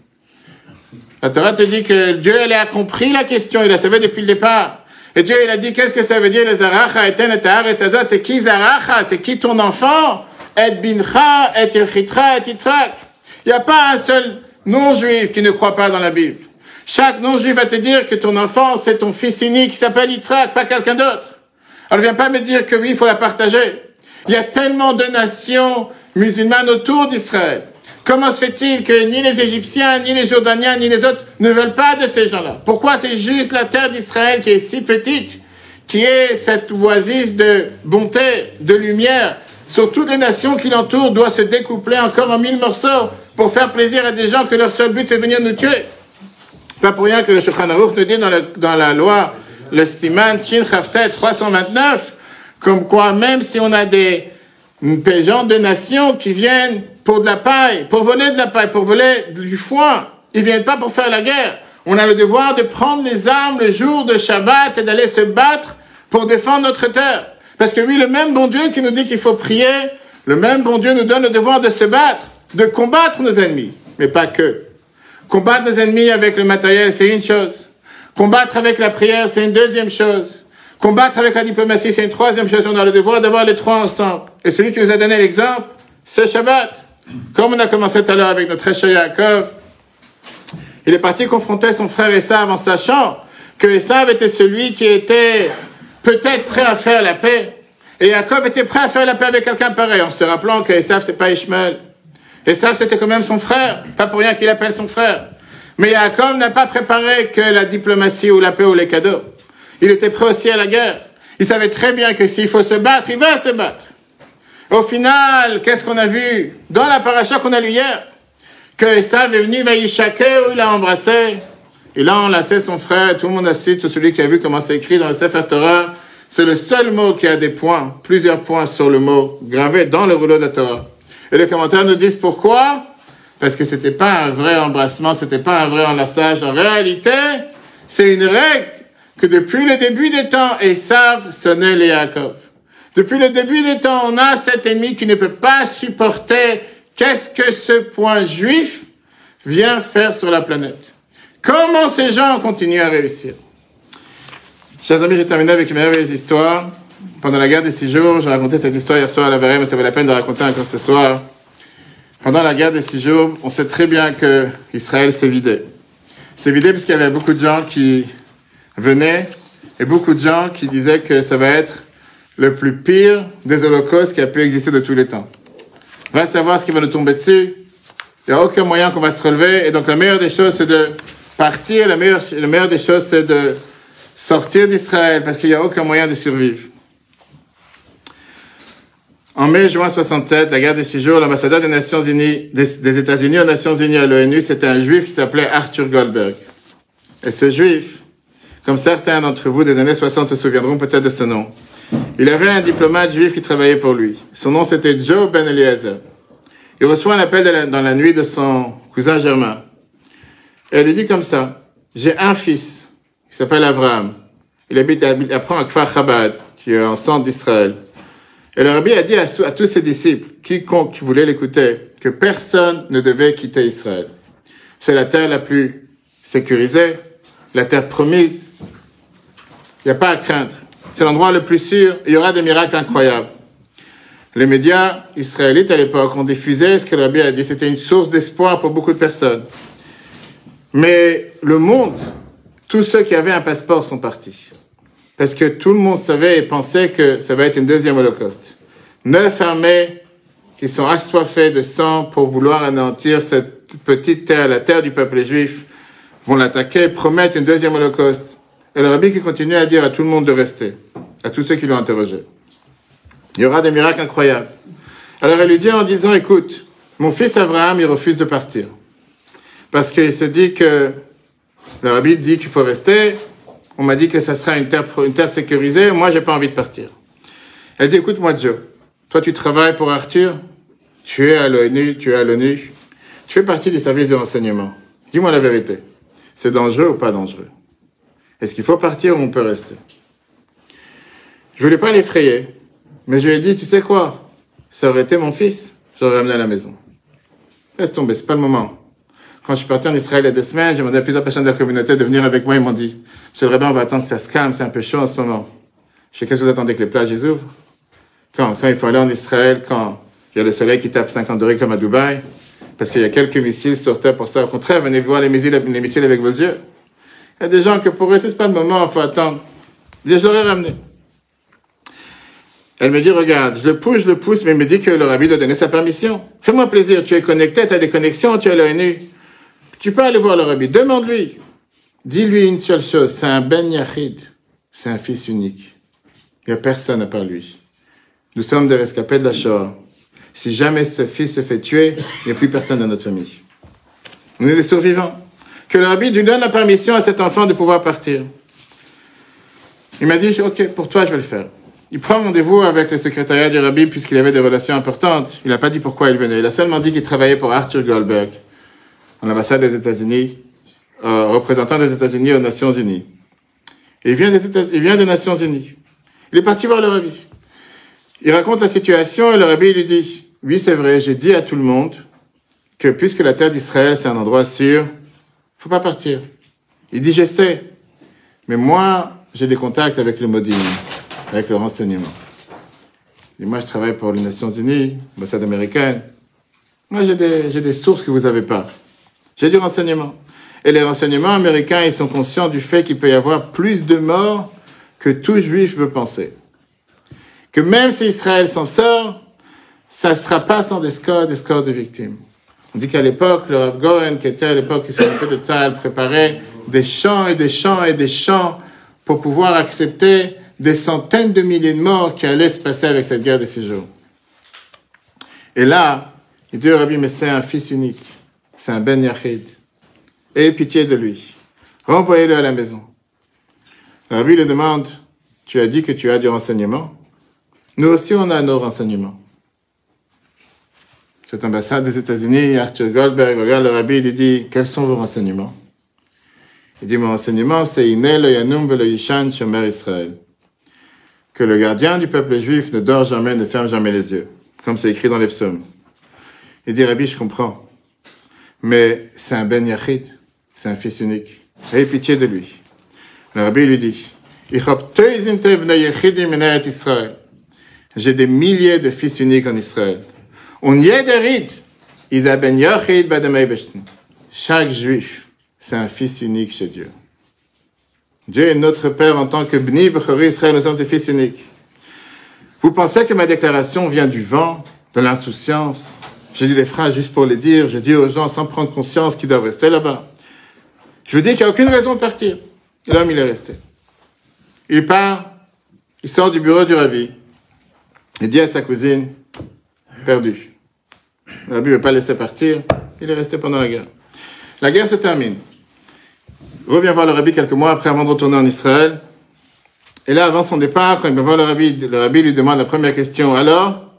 La Torah te dit que Dieu, il a compris la question, il la savait depuis le départ. Et Dieu, il a dit, qu'est-ce que ça veut dire, le Zaracha eten et haaretz hazot? C'est qui Zaracha? C'est qui ton enfant? Et bincha, et Yechitra, et Yitzhak. Il n'y a pas un seul non-juif qui ne croit pas dans la Bible. Chaque non-juif va te dire que ton enfant, c'est ton fils unique qui s'appelle Yitzhak, pas quelqu'un d'autre. Alors viens pas me dire que oui, il faut la partager. Il y a tellement de nations musulmanes autour d'Israël. Comment se fait-il que ni les Égyptiens, ni les Jordaniens, ni les autres ne veulent pas de ces gens-là? Pourquoi c'est juste la terre d'Israël qui est si petite, qui est cette oasis de bonté, de lumière, sur toutes les nations qui l'entourent, doit se découpler encore en 1000 morceaux pour faire plaisir à des gens que leur seul but c'est de venir nous tuer? Pas pour rien que le Shulchan Aruch nous dit dans la loi, le Siman Shin Chavtet 329, comme quoi même si on a des gens de nations qui viennent pour de la paille, pour voler de la paille, pour voler du foin, ils viennent pas pour faire la guerre. On a le devoir de prendre les armes le jour de Shabbat et d'aller se battre pour défendre notre terre. Parce que oui, le même bon Dieu qui nous dit qu'il faut prier, le même bon Dieu nous donne le devoir de se battre, de combattre nos ennemis, mais pas que. Combattre nos ennemis avec le matériel, c'est une chose. Combattre avec la prière, c'est une deuxième chose. Combattre avec la diplomatie, c'est une troisième chose. On a le devoir d'avoir les trois ensemble. Et celui qui nous a donné l'exemple, c'est Shabbat. Comme on a commencé tout à l'heure avec notre Esha Yaakov, il est parti confronter son frère Esav en sachant que Esav était celui qui était peut-être prêt à faire la paix. Et Yaakov était prêt à faire la paix avec quelqu'un pareil, en se rappelant que Esav, c'est pas Ishmael. Esav, c'était quand même son frère. Pas pour rien qu'il appelle son frère. Mais Yaakov n'a pas préparé que la diplomatie ou la paix ou les cadeaux. Il était prêt aussi à la guerre. Il savait très bien que s'il faut se battre, il va se battre. Au final, qu'est-ce qu'on a vu dans la paracha qu'on a lu hier? Que Esav est venu, il a embrassé. Il a enlacé son frère. Tout le monde a su, tout celui qui a vu comment c'est écrit dans le Sefer Torah. C'est le seul mot qui a des points, plusieurs points sur le mot gravé dans le rouleau de la Torah. Et les commentaires nous disent pourquoi? Parce que c'était pas un vrai embrassement, c'était pas un vrai enlaçage. En réalité, c'est une règle que depuis le début des temps, Esav sonnait les Yaakov. Depuis le début des temps, on a cet ennemi qui ne peut pas supporter qu'est-ce que ce point juif vient faire sur la planète. Comment ces gens continuent à réussir? Chers amis, j'ai terminé avec une merveilleuse histoire. Pendant la guerre des 6 jours, j'ai raconté cette histoire hier soir à la Verre, mais ça vaut la peine de raconter encore ce soir. Pendant la guerre des 6 jours, on sait très bien que Israël s'est vidé. C'est vidé parce qu'il y avait beaucoup de gens qui venaient et beaucoup de gens qui disaient que ça va être le plus pire des holocaustes qui a pu exister de tous les temps. On va savoir ce qui va nous tomber dessus. Il n'y a aucun moyen qu'on va se relever. Et donc la meilleure des choses, c'est de partir. La meilleure des choses, c'est de sortir d'Israël parce qu'il n'y a aucun moyen de survivre. En mai-juin 67, la guerre des 6 jours, l'ambassadeur des Nations Unies, des États-Unis aux Nations Unies à l'ONU, c'était un juif qui s'appelait Arthur Goldberg. Et ce juif, comme certains d'entre vous des années 60 se souviendront peut-être de ce nom, il avait un diplomate juif qui travaillait pour lui. Son nom c'était Joe Ben Eliezer. Il reçoit un appel dans la nuit de son cousin Germain. Et elle lui dit comme ça, j'ai un fils qui s'appelle Abraham. Il apprend à Kfar Chabad, qui est en centre d'Israël. Et le rabbi a dit à tous ses disciples, quiconque voulait l'écouter, que personne ne devait quitter Israël. C'est la terre la plus sécurisée, la terre promise. Il n'y a pas à craindre. C'est l'endroit le plus sûr. Il y aura des miracles incroyables. Les médias israélites à l'époque ont diffusé ce que le rabbi a dit. C'était une source d'espoir pour beaucoup de personnes. Mais le monde, tous ceux qui avaient un passeport sont partis. Parce que tout le monde savait et pensait que ça va être une deuxième holocauste. 9 armées qui sont assoiffées de sang pour vouloir anéantir cette petite terre, la terre du peuple juif, vont l'attaquer, promettent une deuxième holocauste. Et le rabbi qui continue à dire à tout le monde de rester, à tous ceux qui l'ont interrogé. Il y aura des miracles incroyables. Alors elle lui dit en disant, écoute, mon fils Abraham, il refuse de partir. Parce qu'il se dit que, le rabbi dit qu'il faut rester. On m'a dit que ça sera une terre sécurisée. Moi, j'ai pas envie de partir. Elle dit, écoute-moi, Joe. Toi, tu travailles pour Arthur. Tu es à l'ONU. Tu fais partie du service de renseignement. Dis-moi la vérité. C'est dangereux ou pas dangereux? Est-ce qu'il faut partir ou on peut rester? Je voulais pas l'effrayer. Mais je lui ai dit, tu sais quoi? Ça aurait été mon fils. J'aurais ramené à la maison. Laisse tomber, c'est pas le moment. Quand je suis parti en Israël il y a 2 semaines, j'ai demandé à plusieurs personnes de la communauté de venir avec moi. Ils m'ont dit, Monsieur le rabbin, on va attendre que ça se calme, c'est un peu chaud en ce moment. Je sais, qu'est-ce que vous attendez que les plages les ouvrent? Quand il faut aller en Israël, quand il y a le soleil qui tape 50 degrés comme à Dubaï, parce qu'il y a quelques missiles sur terre pour ça. Au contraire, venez voir les missiles avec vos yeux. Il y a des gens que pour eux, c'est pas le moment, il faut attendre. Je l'aurais ramené. Elle me dit, regarde, je le pousse, mais il me dit que le rabbi doit donner sa permission. Fais-moi plaisir, tu es connecté, tu as des connexions, tu es à l'ONU. Tu peux aller voir le rabbi, demande-lui. Dis-lui une seule chose, c'est un Ben Yachid, c'est un fils unique. Il n'y a personne à part lui. Nous sommes des rescapés de la Shoah. Si jamais ce fils se fait tuer, il n'y a plus personne dans notre famille. On est des survivants. Que le rabbi lui donne la permission à cet enfant de pouvoir partir. Il m'a dit, ok, pour toi, je vais le faire. Il prend rendez-vous avec le secrétariat du rabbi puisqu'il avait des relations importantes. Il n'a pas dit pourquoi il venait. Il a seulement dit qu'il travaillait pour Arthur Goldberg, en l'ambassade des États-Unis, représentant des États-Unis aux Nations Unies. Et il vient des Nations Unies. Il est parti voir le rabbi. Il raconte la situation et le rabbi lui dit, oui, c'est vrai, j'ai dit à tout le monde que puisque la terre d'Israël, c'est un endroit sûr, faut pas partir. Il dit, je sais, mais moi, j'ai des contacts avec le Modim, avec le renseignement. Et moi, je travaille pour les Nations Unies, l'ambassade américaine. Moi, j'ai des sources que vous n'avez pas. J'ai du renseignement. Et les renseignements américains, ils sont conscients du fait qu'il peut y avoir plus de morts que tout juif veut penser. Que même si Israël s'en sort, ça ne sera pas sans des scores de victimes. On dit qu'à l'époque, le Rav Goren, qui était à l'époque qui s'occupait de ça, elle préparait des champs et des champs et des champs pour pouvoir accepter des centaines de milliers de morts qui allaient se passer avec cette guerre de 6 jours. Et là, il dit au Rabbi, mais c'est un fils unique. C'est un Ben Yachid. Ayez pitié de lui. Renvoyez-le à la maison. Le Rabbi lui demande, tu as dit que tu as du renseignement. Nous aussi, on a nos renseignements. Cette ambassade des États-Unis, Arthur Goldberg, regarde le rabbi, il lui dit, quels sont vos renseignements? Il dit, mon renseignement, c'est Iné lo yanum velo yishan shomer Israël. Que le gardien du peuple juif ne dort jamais, ne ferme jamais les yeux. Comme c'est écrit dans les psaumes. Il dit, Rabbi, je comprends. Mais c'est un ben yachid. C'est un fils unique. Ayez pitié de lui. Le Rabbi lui dit, j'ai des milliers de fils uniques en Israël. Chaque juif, c'est un fils unique chez Dieu. Dieu est notre Père en tant que Bni Bechori Israël, nous sommes ses fils uniques. Vous pensez que ma déclaration vient du vent, de l'insouciance? J'ai dit des phrases juste pour les dire, j'ai dit aux gens sans prendre conscience qu'ils doivent rester là-bas. Je vous dis qu'il n'y a aucune raison de partir. Et l'homme, il est resté. Il part, il sort du bureau du rabbi. Il dit à sa cousine, perdu. Le rabbi ne veut pas laisser partir, il est resté pendant la guerre. La guerre se termine. Il revient voir le rabbi quelques mois après avant de retourner en Israël. Et là, avant son départ, quand il va voir le rabbi lui demande la première question. Alors,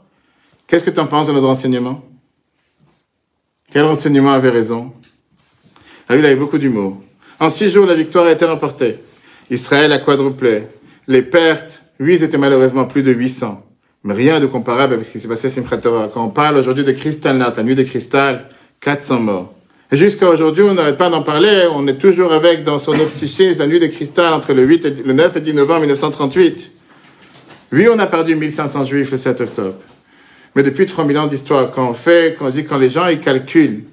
qu'est-ce que tu en penses de notre renseignement? Quel renseignement avait raison? Le rabbi, il avait beaucoup d'humour. En 6 jours, la victoire a été remportée. Israël a quadruplé. Les pertes, oui, c'était malheureusement plus de 800. Mais rien de comparable avec ce qui s'est passé à Simchat Torah. Quand on parle aujourd'hui de Kristallnacht, la nuit de cristal, 400 morts. Et jusqu'à aujourd'hui, on n'arrête pas d'en parler. On est toujours avec, dans son psyché, la nuit de cristal entre le 9 et 10 novembre 1938. Oui, on a perdu 1500 juifs le 7 octobre. Mais depuis 3000 ans d'histoire, quand les gens ils calculent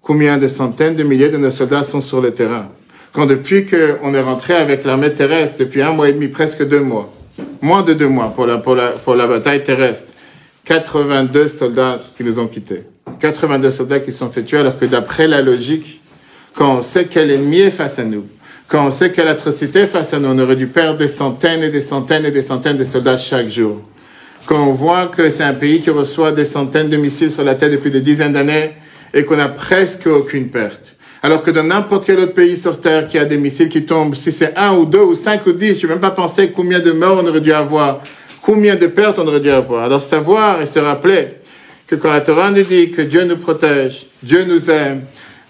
combien de centaines de milliers de nos soldats sont sur le terrain, quand depuis qu'on est rentré avec l'armée terrestre, depuis 1 mois et demi, presque 2 mois, moins de 2 mois pour la bataille terrestre, 82 soldats qui nous ont quittés. 82 soldats qui sont fait tuer, alors que d'après la logique, quand on sait quel ennemi est face à nous, quand on sait quelle atrocité est face à nous, on aurait dû perdre des centaines et des centaines et des centaines de soldats chaque jour. Quand on voit que c'est un pays qui reçoit des centaines de missiles sur la tête depuis des dizaines d'années et qu'on n'a presque aucune perte. Alors que dans n'importe quel autre pays sur Terre qui a des missiles qui tombent, si c'est 1 ou 2 ou 5 ou 10, je n'ai même pas pensé combien de morts on aurait dû avoir, combien de pertes on aurait dû avoir. Alors savoir et se rappeler que quand la Torah nous dit que Dieu nous protège, Dieu nous aime,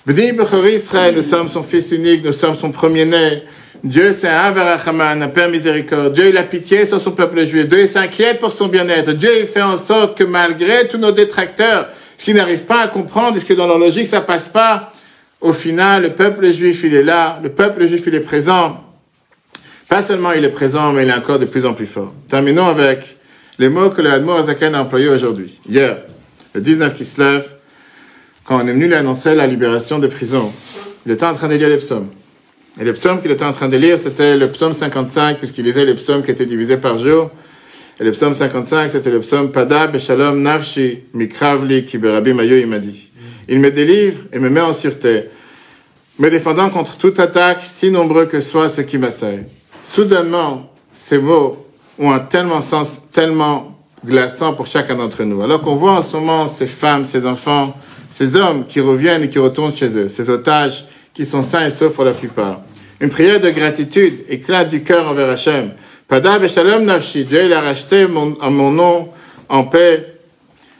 B'ni Bechori Israël, nous sommes son fils unique, nous sommes son premier-né. Dieu c'est un Verachaman, un Père miséricorde. Dieu il a pitié sur son peuple juif. Dieu il s'inquiète pour son bien-être. Dieu il fait en sorte que malgré tous nos détracteurs, ce qu'ils n'arrivent pas à comprendre, est-ce que dans leur logique ça passe pas, au final le peuple juif il est là, le peuple juif il est présent. Pas seulement il est présent, mais il est encore de plus en plus fort. Terminons avec les mots que le Admor Azaken a employés aujourd'hui. Hier, le 19 Kislev, quand on est venu lui annoncer la libération des prisons, il était en train de lire les psaumes. Et les psaumes qu'il était en train de lire, c'était le psaume 55, puisqu'il lisait les psaumes qui étaient divisés par jour. Et le psaume 55, c'était le psaume Pada Beshalom Nafshi Mikravli Ki Berabi Mayo, il m'a dit. Il me délivre et me met en sûreté, me défendant contre toute attaque, si nombreux que soit ce qui m'assaille. Soudainement, ces mots ont un sens tellement glaçant pour chacun d'entre nous. Alors qu'on voit en ce moment ces femmes, ces enfants, ces hommes qui reviennent et qui retournent chez eux, ces otages qui sont sains et saufs pour la plupart. Une prière de gratitude éclate du cœur envers Hachem. Pada Beshalom Nafshi, Dieu il a racheté mon nom en paix.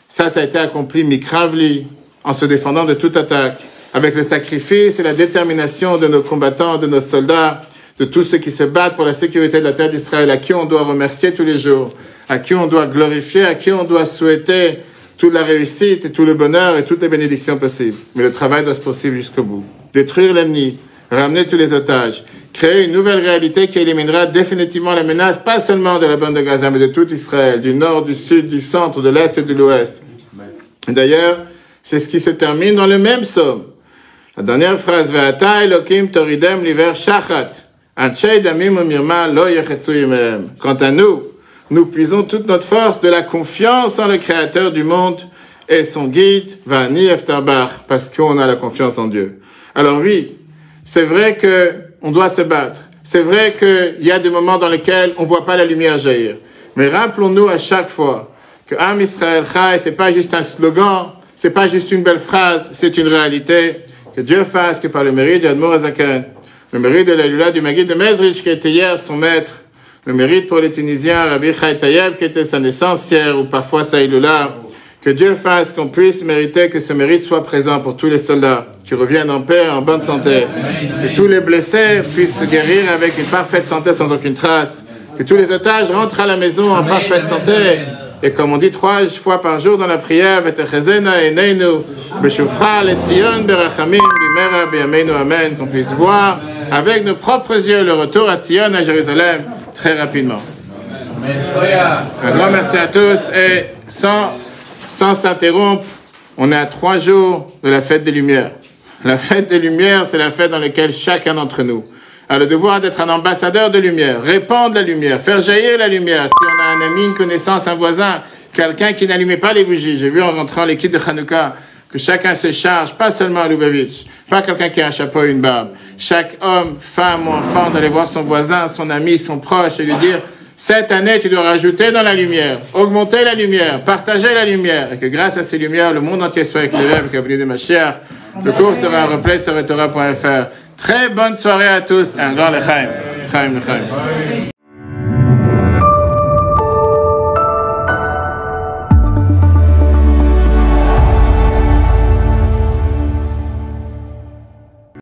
Ça a été accompli Mikravli, en se défendant de toute attaque, avec le sacrifice et la détermination de nos combattants, de nos soldats, de tous ceux qui se battent pour la sécurité de la terre d'Israël, à qui on doit remercier tous les jours, à qui on doit glorifier, à qui on doit souhaiter toute la réussite et tout le bonheur et toutes les bénédictions possibles. Mais le travail doit se poursuivre jusqu'au bout. Détruire l'ennemi, ramener tous les otages, créer une nouvelle réalité qui éliminera définitivement la menace, pas seulement de la bande de Gaza, mais de tout Israël, du nord, du sud, du centre, de l'est et de l'ouest. D'ailleurs, c'est ce qui se termine dans le même psaume. La dernière phrase, Ve'ata Elokim toridem liver shachat, anshei damim umirma lo yechetzu yimehem. Quant à nous, nous puisons toute notre force de la confiance en le Créateur du monde et son guide, Vani Efterbach, parce qu'on a la confiance en Dieu. Alors oui, c'est vrai qu'on doit se battre. C'est vrai qu'il y a des moments dans lesquels on ne voit pas la lumière jaillir. Mais rappelons-nous à chaque fois que Am Israël Chai, c'est pas juste un slogan, c'est pas juste une belle phrase, c'est une réalité. Que Dieu fasse que par le mérite d'Admor Azaken, le mérite de la Lula du Maguid de Mezrich, qui était hier son maître, Le mérite pour les Tunisiens, Rabbi Chai Tayeb, qui était sa naissance hier, ou parfois Saïloula. Que Dieu fasse qu'on puisse mériter que ce mérite soit présent pour tous les soldats, qui reviennent en paix, en bonne santé. Que tous les blessés puissent se guérir avec une parfaite santé sans aucune trace. Que tous les otages rentrent à la maison en parfaite santé. Et comme on dit 3 fois par jour dans la prière, qu'on puisse voir avec nos propres yeux le retour à Tzion, à Jérusalem, très rapidement. Un grand merci à tous et sans s'interrompre, on est à 3 jours de la fête des Lumières. La fête des Lumières, c'est la fête dans laquelle chacun d'entre nous a le devoir d'être un ambassadeur de lumière, répandre la lumière, faire jaillir la lumière. Si on a un ami, une connaissance, un voisin, quelqu'un qui n'allumait pas les bougies, j'ai vu en rentrant l'équipe de Hanouka que chacun se charge, pas seulement à Lubavitch, pas quelqu'un qui a un chapeau et une barbe. Chaque homme, femme ou enfant d'aller voir son voisin, son ami, son proche et lui dire « Cette année, tu dois rajouter dans la lumière, augmenter la lumière, partager la lumière. » Et que grâce à ces lumières, le monde entier soit éclairé avec la venue de Mashiach. Le cours sera replay sur Torah.fr. Très bonne soirée à tous et un grand lechaim. Lechaim, lechaim.